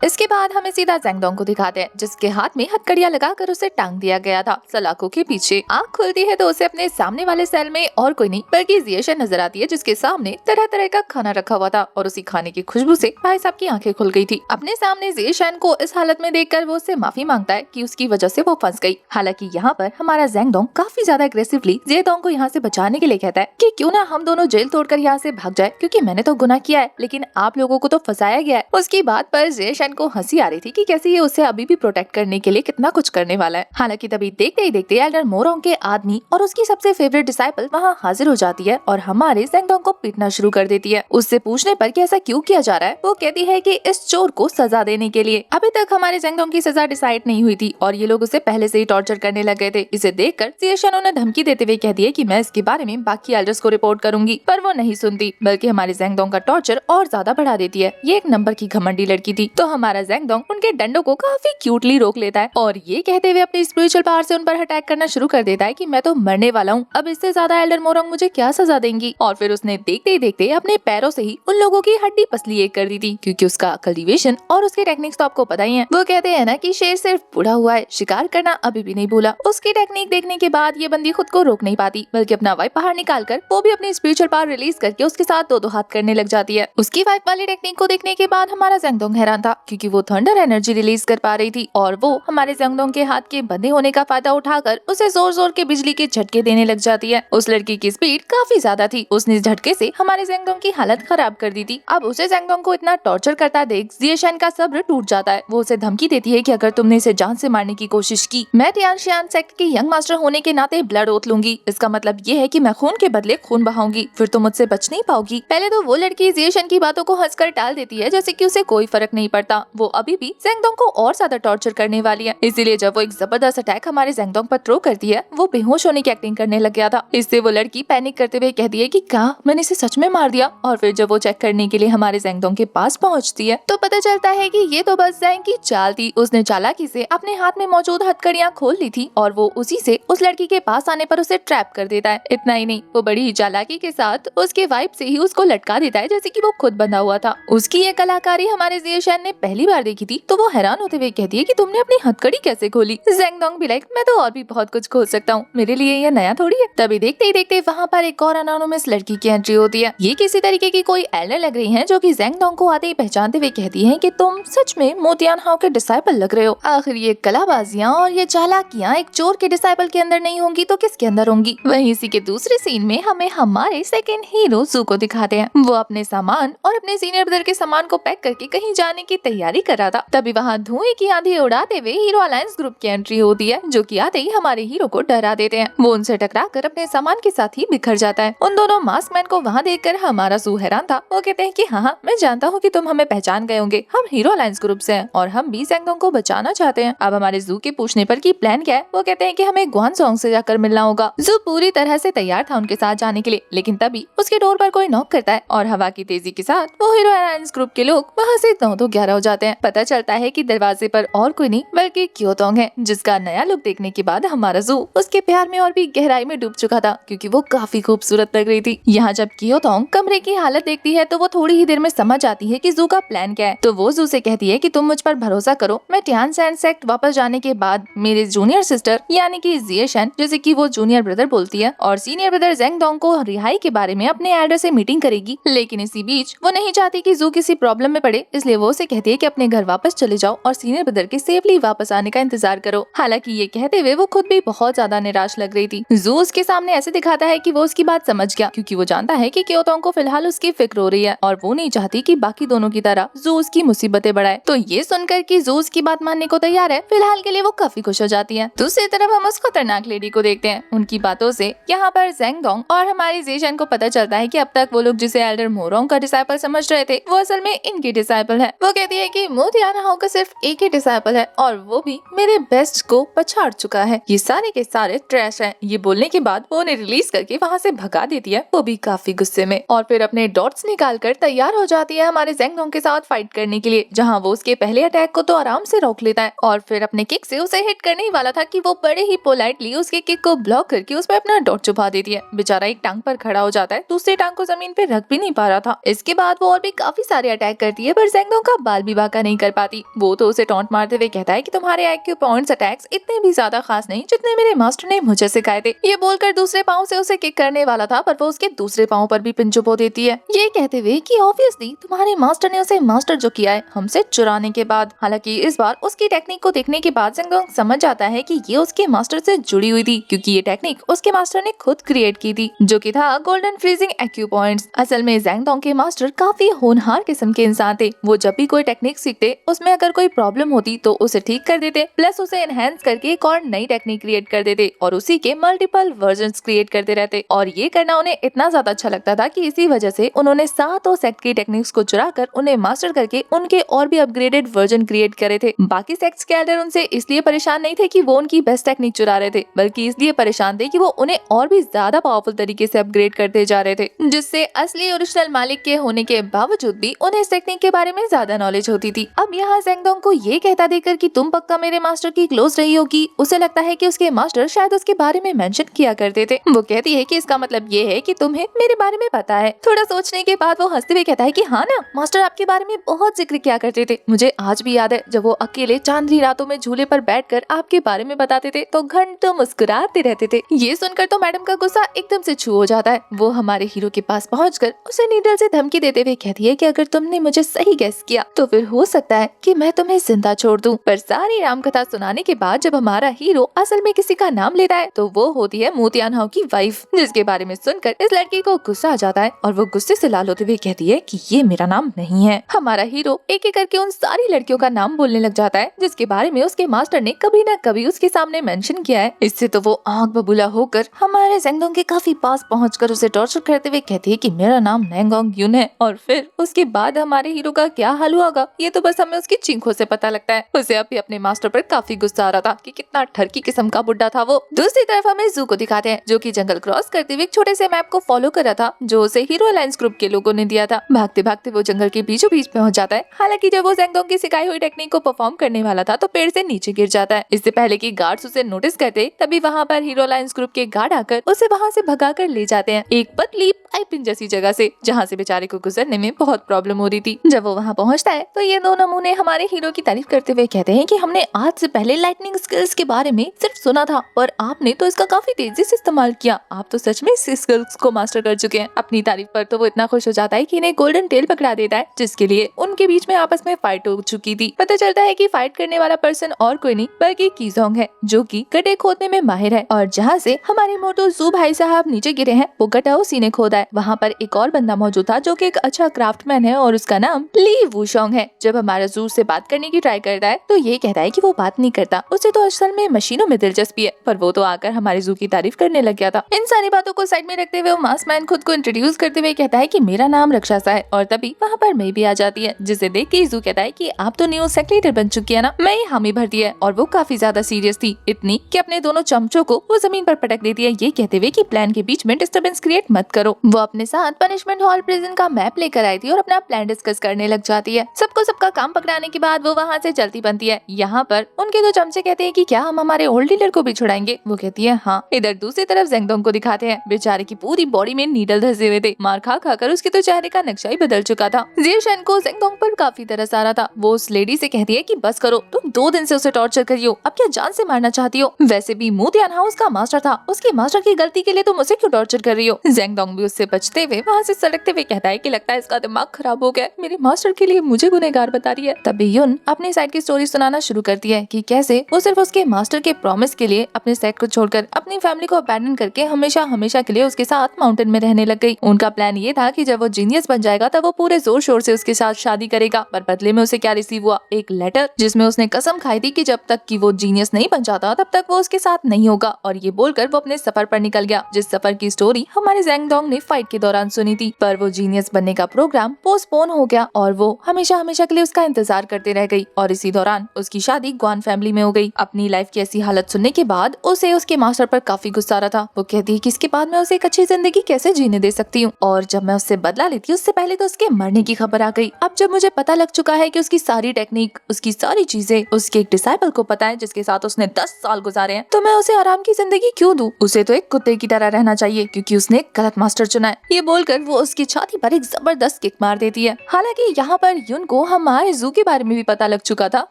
इसके बाद हमें सीधा ज़ेंगडोंग को दिखाते हैं जिसके हाथ में हथकड़ियां लगाकर उसे टांग दिया गया था सलाखों के पीछे। आंख खुलती है तो उसे अपने सामने वाले सेल में और कोई नहीं बल्कि जिएशन नजर आती है जिसके सामने तरह तरह का खाना रखा हुआ था और उसी खाने की खुशबू से भाई साहब की आंखें खुल गई थी। अपने सामने जिएशन को इस हालत में देखकर वो उससे माफी मांगता है कि उसकी वजह से वो फंस गई। हालांकि यहाँ पर हमारा ज़ेंगडोंग काफी ज्यादा एग्रेसिवली जिएडोंग को यहाँ से बचाने के लिए कहता है कि क्यों ना हम दोनों जेल तोड़कर यहाँ से भाग जाए क्योंकि मैंने तो गुनाह किया है लेकिन आप लोगों को तो फंसाया गया है। उसकी बात पर जिएशन को हंसी आ रही थी कि कैसे ये उसे अभी भी प्रोटेक्ट करने के लिए कितना कुछ करने वाला है। हालांकि तभी देखते ही देखते एल्डर मोरोंग के आदमी और उसकी सबसे फेवरेट डिसाइपल वहाँ हाजिर हो जाती है और हमारे ज़ेंगडोंग को पीटना शुरू कर देती है। उससे पूछने पर कि ऐसा क्यों किया जा रहा है वो कहती है कि इस चोर को सजा देने के लिए। अभी तक हमारे ज़ेंगडोंग की सजा डिसाइड नहीं हुई थी और ये लोग उसे पहले से ही टॉर्चर करने लग गए थे। इसे देखकर जिएशन उन्हें धमकी देते हुए कहती है कि मैं इसके बारे में बाकी एल्डर्स को रिपोर्ट करूंगी, पर वो नहीं सुनती बल्कि हमारे ज़ेंगडोंग का टॉर्चर और ज्यादा बढ़ा देती है। ये एक नंबर की घमंडी लड़की थी। तो हमारा ज़ेंगडोंग उनके डंडों को काफी क्यूटली रोक लेता है और ये कहते हुए अपनी स्पिरिचुअल पावर से उन पर अटैक करना शुरू कर देता है कि मैं तो मरने वाला हूँ, अब इससे ज्यादा एल्डर मोरंग मुझे क्या सजा देंगी। और फिर उसने देखते ही देखते अपने पैरों से ही उन लोगों की हड्डी पसली एक कर दी थी, क्योंकि उसका कल्टीवेशन और उसके टेक्निक्स तो आपको पता ही है। वो कहते हैं ना कि शेर सिर्फ बूढ़ा हुआ है, शिकार करना अभी भी नहीं भूला। उसकी टेक्निक देखने के बाद ये बंदी खुद को रोक नहीं पाती, बल्कि अपना वाइप बाहर निकाल कर वो भी अपनी स्पिरिचुअल पावर रिलीज करके उसके साथ दो हाथ करने लग जाती है। उसकी वाइप वाली टेक्निक को देखने के बाद हमारा ज़ेंगडोंग हैरान था, क्योंकि वो थंडर एनर्जी रिलीज कर पा रही थी और वो हमारे ज़ेंगडोंग के हाथ के बंधे होने का फायदा उठाकर उसे जोर जोर के बिजली के झटके देने लग जाती है। उस लड़की की स्पीड काफी ज्यादा थी, उसने इस झटके से हमारे ज़ेंगडोंग की हालत खराब कर दी थी। अब उसे ज़ेंगडोंग को इतना टॉर्चर करता देख जिएशन का सब्र टूट जाता है। वो उसे धमकी देती है कि अगर तुमने इसे जान से मारने की कोशिश की, मैं तियानशियान सेक्ट की यंग मास्टर होने के नाते ब्लड ओथ लूंगी। इसका मतलब ये है कि मैं खून के बदले खून बहाऊंगी, फिर तुम मुझसे बच नहीं पाओगी। पहले तो वो लड़की जिएशन की बातों को हंसकर टाल देती है, जैसे कि उसे कोई फर्क नहीं पड़ता। वो अभी भी ज़ेंगडोंग को और ज्यादा टॉर्चर करने वाली है। इसीलिए जब वो एक जबरदस्त अटैक हमारे ज़ेंगडोंग पर थ्रो करती है, वो बेहोश होने की एक्टिंग करने लग गया था। इससे वो लड़की पैनिक करते हुए कहती है कि क्या मैंने इसे सच में मार दिया। और फिर जब वो चेक करने के लिए हमारे ज़ेंगडोंग के पास पहुंचती है तो पता चलता है कि ये तो बस ज़ेंग की चाल थी। उसने चालाकी से अपने हाथ में मौजूद हथकड़ियां खोल ली थी और वो उसी से उस लड़की के पास आने पर उसे ट्रैप कर देता है। इतना ही नहीं, वो बड़ी ही चालाकी के साथ उसके वाइप से ही उसको लटका देता है, जैसे कि वो खुद बंधा हुआ था। उसकी ये कलाकारी हमारे जिएशन ने पहली बार देखी थी, तो वो हैरान होते हुए कहती है कि तुमने अपनी हथकड़ी कैसे खोली। ज़ेंगडोंग भी लाइक, मैं तो और भी बहुत कुछ खोल सकता हूँ, मेरे लिए ये नया थोड़ी है। तभी देखते ही देखते वहाँ पर एक और अनोनिमस लड़की की एंट्री होती है। ये किसी तरीके की कोई एल्डर लग रही है, जो कि ज़ेंगडोंग को आते ही पहचानते हुए कहती है कि तुम सच में मोतियान हाउ के डिसाइपल लग रहे हो। आखिर ये कलाबाजियाँ और ये चालाकियाँ एक चोर के डिसाइपल के अंदर नहीं होंगी तो किसके अंदर होंगी। वहीं इसी के दूसरे सीन में हमें हमारे सेकंड हीरो जू को दिखाते हैं। वो अपने सामान और अपने सीनियर ब्रदर के सामान को पैक करके कहीं जाने की तैयारी कर रहा था। तभी वहाँ धुएं की आंधी उड़ाते हुए हीरो अलायंस ग्रुप की एंट्री होती है, जो कि आते ही हमारे हीरो को डरा देते हैं। वो उनसे टकरा कर अपने सामान के साथ ही बिखर जाता है। उन दोनों मास्क मैन को वहाँ देखकर हमारा जू हैरान था। वो कहते हैं कि हाँ, मैं जानता हूँ कि तुम हमें पहचान गए होंगे, हम हीरो अलायंस ग्रुप से हैं और हम भी ज़ेंगडोंग को बचाना चाहते हैं। अब हमारे जू के पूछने पर कि प्लान क्या है, वो कहते हैं कि हमें ग्वानसोंग से जाकर मिलना होगा। जू पूरी तरह से तैयार था उनके साथ जाने के लिए, लेकिन तभी उसके डोर पर कोई नॉक करता है और हवा की तेजी के साथ वो हीरो अलायंस ग्रुप के लोग वहाँ से 9-11 हो जाते हैं। पता चलता है कि दरवाजे पर और कोई नहीं बल्कि क्योतोंग है, जिसका नया लुक देखने के बाद हमारा जू उसके प्यार में और भी गहराई में डूब चुका था, क्योंकि वो काफी खूबसूरत लग रही थी। यहाँ जब क्योतोंग कमरे की हालत देखती है तो वो थोड़ी ही देर में समझ आती है कि जू का प्लान क्या है। तो वो जू से कहती है कि तुम मुझ पर भरोसा करो, मैं तियानशियान सेक्ट वापस जाने के बाद मेरे जूनियर सिस्टर यानी कि जिएशन, जैसे कि वो जूनियर ब्रदर बोलती है, और सीनियर ब्रदर ज़ेंगडोंग को रिहाई के बारे में अपने एल्डर से मीटिंग करेगी। लेकिन इसी बीच वो नहीं चाहती कि जू किसी प्रॉब्लम में पड़े, इसलिए वो उसे कहती है कि अपने घर वापस चले जाओ और सीनियर ब्रदर के सेफली वापस आने का इंतजार करो। हालांकि ये कहते हुए वो खुद भी बहुत ज्यादा निराश लग रही थी। जू उसके सामने ऐसे दिखाता है कि वो उसकी बात समझ गया, क्योंकि वो जानता है कि क्योतोंग को फिलहाल उसकी फिक्र हो रही है और वो नहीं चाहती कि बाकी दोनों की तरह जू उसकी मुसीबतें बढ़ाए। तो ये सुनकर कि जू उसकी बात मानने को तैयार है, फिलहाल के लिए वो काफी खुश हो जाती है। दूसरी तरफ हम उस खतरनाक लेडी को देखते हैं। उनकी बातों से यहाँ पर ज़ेंगडोंग और हमारी जिएशन को पता चलता है कि अब तक वो लोग जिसे एल्डर मोरंग का डिसाइपल समझ रहे थे, वो असल में इनकी डिसाइपल है। वो कहती है कि मोतियान हाउ का सिर्फ एक ही डिसाइपल है और वो भी मेरे बेस्ट को पछाड़ चुका है, ये सारे के सारे ट्रैश हैं। ये बोलने के बाद वो उन्हें रिलीज करके वहाँ से भगा देती है, वो भी काफी गुस्से में, और फिर अपने डॉट्स निकाल कर तैयार हो जाती है हमारे ज़ेंगडोंग के साथ फाइट करने के लिए, जहाँ वो उसके पहले अटैक को तो आराम से रोक लेता है और फिर अपने किक से उसे हिट करने ही वाला था कि वो बड़े ही पोलाइटली उसके किक को ब्लॉक करके उसमें अपना डॉट छुपा देती है। बेचारा एक टांग पर खड़ा हो जाता है, दूसरी टांग को जमीन पे रख भी नहीं पा रहा था। इसके बाद वो और भी काफी सारे अटैक करती है, पर ज़ेंगडोंग का बाल भी बाका नहीं कर पाती। वो तो उसे टॉन्ट मारते हुए कहता है कि तुम्हारे IQ पॉइंट्स अटैक्स इतने भी ज्यादा खास नहीं जितने मेरे मास्टर ने मुझे सिखाए थे। ये बोलकर दूसरे पाँव से उसे किक करने वाला था, पर वो उसके दूसरे पाँव पर भी पिन चुपो देती है, ये कहते हुए कि ऑब्वियसली तुम्हारे मास्टर ने उसे मास्टर जो किया है हमसे चुराने के बाद। हालांकि इस बार उसकी टेक्निक को देखने के बाद ज़ेंगडोंग समझ आता है कि ये उसके मास्टर से जुड़ी हुई थी, क्योंकि ये टेक्निक उसके मास्टर ने खुद क्रिएट की थी, जो कि था गोल्डन फ्रीजिंग IQ पॉइंट्स। असल में ज़ेंगडोंग के मास्टर काफी होनहार किस्म के इंसान थे। वो जब भी कोई टेक्निक सीखते, उसमें अगर कोई प्रॉब्लम होती तो उसे ठीक कर देते, प्लस उसे एनहेंस करके एक और नई टेक्निक क्रिएट कर देते और उसी के मल्टीपल वर्जन्स क्रिएट करते रहते। और ये करना उन्हें इतना ज्यादा अच्छा लगता था कि इसी वजह से उन्होंने 7 सेक्ट की टेक्निक्स को चुरा कर उन्हें मास्टर करके उनके और भी अपग्रेडेड वर्जन क्रिएट करे थे। बाकी सेक्ट्स के एल्डर उनसे इसलिए परेशान नहीं थे कि वो उनकी बेस्ट टेक्निक चुरा रहे थे, बल्कि इसलिए परेशान थे कि वो उन्हें और भी ज्यादा पावरफुल तरीके से अपग्रेड करते जा रहे थे, जिससे असली ओरिजिनल मालिक के होने के बावजूद भी उन्हें इस टेक्निक के बारे में ज्यादा नॉलेज एज होती थी। अब यहाँ ज़ेंगडोंग को ये कहता देखकर कि तुम पक्का मेरे मास्टर की क्लोज रही होगी, उसे लगता है कि उसके मास्टर शायद उसके बारे में मेंशन किया करते थे। वो कहती है कि इसका मतलब ये है कि तुम्हें मेरे बारे में पता है। थोड़ा सोचने के बाद वो हंसते हुए कहता है कि हाँ ना, मास्टर आपके बारे में बहुत जिक्र किया करते थे। मुझे आज भी याद है जब वो अकेले चांदनी रातों में झूले पर बैठकर आपके बारे में बताते थे तो घंटों मुस्कुराते रहते थे। ये सुनकर तो मैडम का गुस्सा एकदम से छू हो जाता है। वो हमारे हीरो के पास पहुंचकर उसे नीडल से धमकी देते हुए कहती है कि अगर तुमने मुझे सही गेस किया तो फिर हो सकता है कि मैं तुम्हें जिंदा छोड़ दूं। पर सारी रामकथा सुनाने के बाद जब हमारा हीरो असल में किसी का नाम लेता है तो वो होती है मू तियानहाओ की वाइफ, जिसके बारे में सुनकर इस लड़की को गुस्सा आ जाता है और वो गुस्से से लाल होते हुए कहती है कि ये मेरा नाम नहीं है। हमारा हीरो एक एक करके उन सारी लड़कियों का नाम बोलने लग जाता है जिसके बारे में उसके मास्टर ने कभी न कभी उसके सामने मेंशन किया है। इससे तो वो आंख बबूला होकर हमारे ज़ेंगडोंग के काफी पास पहुंचकर उसे टॉर्चर करते हुए कहती है कि मेरा नाम नेंगोंग यून है। और फिर उसके बाद हमारे हीरो का क्या हाल होगा ये तो बस हमें उसकी चिंखों से पता लगता है। उसे अभी अपने मास्टर पर काफी गुस्सा आ रहा था कि कितना ठरकी किस्म का बुड्ढा था वो। दूसरी तरफ हमें जू को दिखाते हैं जो कि जंगल क्रॉस करते हुए एक छोटे से मैप को फॉलो कर रहा था जो उसे हीरो अलायंस ग्रुप के लोगों ने दिया था। भागते भागते वो जंगल के बीचों बीच पहुंच जाता है। हालांकि जब वो ज़ेंगडोंग की सिखाई हुई टेक्निक को परफॉर्म करने वाला था तो पेड़ से नीचे गिर जाता है। इससे पहले कि गार्ड्स उसे नोटिस करते तभी वहाँ पर हीरो अलायंस ग्रुप के गार्ड आकर उसे वहाँ से भगा कर ले जाते हैं एक पतली पाइपिंग जैसी जगह से, जहाँ से बेचारे को गुजरने में बहुत प्रॉब्लम हो रही थी। जब वो वहाँ पहुँचता है तो ये दो नमूने हमारे हीरो की तारीफ करते हुए कहते हैं कि हमने आज से पहले लाइटनिंग स्किल्स के बारे में सिर्फ सुना था पर आपने तो इसका काफी तेजी से इस्तेमाल किया। आप तो सच में इस स्किल्स को मास्टर कर चुके हैं। अपनी तारीफ पर तो वो इतना खुश हो जाता है कि इन्हें गोल्डन टेल पकड़ा देता है जिसके लिए उनके बीच में आपस में फाइट हो चुकी थी। पता चलता है कि फाइट करने वाला पर्सन और कोई नहीं बल्कि कीजोंग है जो कि गड्ढे खोदने में माहिर है और जहाँ से हमारे मोटो जू भाई साहब नीचे गिरे हैं वो गड्ढा उसी ने खोदा है। वहाँ पर एक और बंदा मौजूद था जो कि एक अच्छा क्राफ्टमैन है और उसका नाम ली वूशोंग है। जब हमारा जू से बात करने की ट्राई करता है तो ये कहता है कि वो बात नहीं करता, उसे तो असल में मशीनों में दिलचस्पी है। पर वो तो आकर हमारे जू की तारीफ करने लग गया था। इन सारी बातों को साइड में रखते हुए वो मास्क मैन खुद को इंट्रोड्यूस करते हुए कहता है कि मेरा नाम रक्षासा है और तभी वहाँ पर मैं भी आ जाती है जिसे देख के जू कहता है कि आप तो न्यू सेक्रेटरी बन चुकी है ना। मैं हामी भरती है और वो काफी ज्यादा सीरियस थी, इतनी कि अपने दोनों चमचों को वो जमीन पर पटक देती है ये कहते हुए कि प्लान के बीच में डिस्टर्बेंस क्रिएट मत करो। वो अपने साथ पनिशमेंट हॉल प्रिजन का मैप लेकर आई थी और अपना प्लान डिस्कस करने लग जाती है। सबको सबका काम पकड़ाने के बाद वो वहाँ से चलती बनती है। यहाँ पर उनके दो चमचे कहते हैं कि क्या हम हमारे ओल्ड लीडर को भी छुड़ाएंगे। वो कहती है हाँ। इधर दूसरी तरफ ज़ेंगडोंग को दिखाते हैं। बेचारे की पूरी बॉडी में नीडल धंसे हुए थे, मार खा खाकर उसके तो चेहरे का नक्शा ही बदल चुका था। जियोशन को ज़ेंगडोंग पर काफी तरस आ रहा था। वो उस लेडी से कहती है कि बस करो, तुम 2 दिन से उसे टॉर्चर करी हो, अब क्या जान से मारना चाहती हो। वैसे भी मू तियानहाओ उसका मास्टर था, उसके मास्टर की गलती के लिए तुम उसे क्यों टॉर्चर कर रही हो। ज़ेंगडोंग भी उससे बचते हुए वहाँ से सड़कते हुए कहता है कि लगता है इसका दिमाग खराब हो गया, मेरे मास्टर के लिए मुझे गुनहगार बता रही है। तभी युन अपनी साइड की स्टोरी सुनाना शुरू करती है कि कैसे वो सिर्फ उसके मास्टर के प्रॉमिस के लिए अपने सेट को छोड़कर अपनी फैमिली को अबैंडन करके हमेशा हमेशा के लिए उसके साथ माउंटेन में रहने लग गई। उनका प्लान ये था कि जब वो जीनियस बन जाएगा तब वो पूरे जोर शोर से उसके साथ शादी करेगा। पर बदले में उसे क्या रिसीव हुआ, एक लेटर जिसमें उसने कसम खाई थी कि जब तक कि वो जीनियस नहीं बन जाता तब तक वो उसके साथ नहीं होगा। और ये बोलकर वो अपने सफर पर निकल गया, जिस सफर की स्टोरी हमारे ज़ेंगडोंग ने फाइट के दौरान सुनी थी। पर वो जीनियस बनने का प्रोग्राम पोस्टपोन हो गया और वो हमेशा हमेशा के लिए उसका इंतजार करते रह गई। और इसी दौरान उसकी शादी ग्वान फैमिली में हो गई। अपनी लाइफ की ऐसी हालत सुनने के बाद उसे उसके मास्टर पर काफी गुस्सा आ रहा था। वो कहती है कि इसके बाद मैं उसे एक अच्छी जिंदगी कैसे जीने दे सकती हूँ, और जब मैं उससे बदला लेती उससे पहले तो उसके मरने की खबर आ गई। अब जब मुझे पता लग चुका है कि उसकी सारी टेक्निक, उसकी सारी चीजें उसके एक डिसाइपल को पता है जिसके साथ उसने 10 साल गुजारे हैं, तो मैं उसे आराम की जिंदगी क्यों दूं। उसे तो एक कुत्ते की तरह रहना चाहिए क्योंकि उसने एक गलत मास्टर चुना है। ये बोलकर वो उसकी छाती पर एक जबरदस्त किक मार देती है। हालांकि यहाँ पर युन को हमारे जू के बारे में भी पता लग चुका था।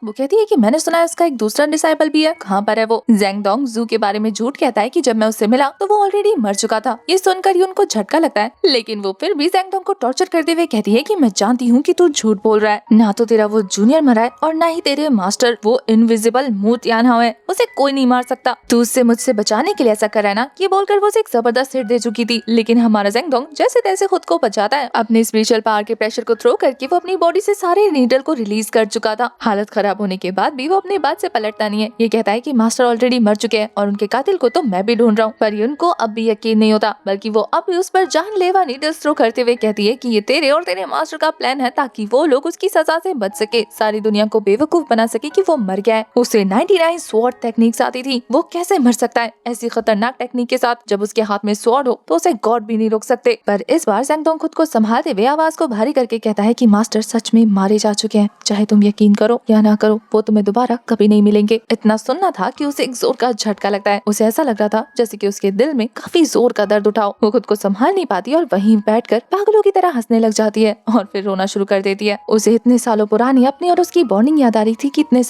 वो कहती है कि मैंने सुना है उसका एक दूसरा डिसाइपल भी है, कहाँ पर है वो। ज़ेंगडोंग जू के बारे में झूठ कहता है कि जब मैं उससे मिला तो वो ऑलरेडी मर चुका था। ये सुनकर युन को झटका लगता है, लेकिन वो फिर भी ज़ेंगडोंग को टॉर्चर करते हुए कहती है कि मैं जानती हूँ कि तू झूठ बोल रहा है, ना तो तेरा वो जूनियर मरा है और ना ही तेरे मास्टर वो इनविजिबल मू तियानहाओ है, उसे कोई नहीं मार सकता। तू उससे मुझसे बचाने के लिए ऐसा कर रहा है ना। ये बोलकर वो उसे एक जबरदस्त हिट दे चुकी थी, लेकिन हमारा ज़ेंगडोंग जैसे तैसे खुद को बचाता है। अपने स्पिरिचुअल पावर के प्रेशर को थ्रो करके वो अपनी बॉडी से सारे नीडल को रिलीज कर चुका था। हालत खराब होने के बाद भी वो अपनी बात से पलटता नहीं है। ये कहता है कि मास्टर ऑलरेडी मर चुके हैं और उनके कातिल को तो मैं भी ढूंढ रहा हूँ। पर युन को अब भी यकीन नहीं होता, बल्कि वो अब भी उस पर जानलेवा नीडल्स थ्रो करते हुए कहती है कि ये तेरे और तेरे मास्टर का प्लान है ताकि वो लोग उसकी सजा से बच सके, सारी दुनिया को बेवकूफ बना सके कि वो मर गया है। उसे 99 स्वॉर्ड टेक्निक्स आती थी, वो कैसे मर सकता है ऐसी खतरनाक टेक्निक के साथ। जब उसके हाथ में स्वॉर्ड हो तो उसे गॉड भी नहीं रोक सकते। पर इस बार ज़ेंगडोंग खुद को संभालते हुए आवाज को भारी करके कहता है कि मास्टर सच में मारे जा चुके हैं, चाहे तुम यकीन करो या ना करो, वो तुम्हें दोबारा कभी नहीं मिलेंगे। इतना सुनना था कि उसे एक जोर का झटका लगता है। उसे ऐसा लग रहा था जैसे कि उसके दिल में काफी जोर का दर्द उठाओ। वो खुद को संभाल नहीं पाती और वहीं बैठकर पागलों की तरह हंसने लग जाती है और फिर रोना शुरू कर देती है। उसे इतने सालों पुरानी अपनी और उसकी बॉन्डिंग याद आ रही थी कि इतने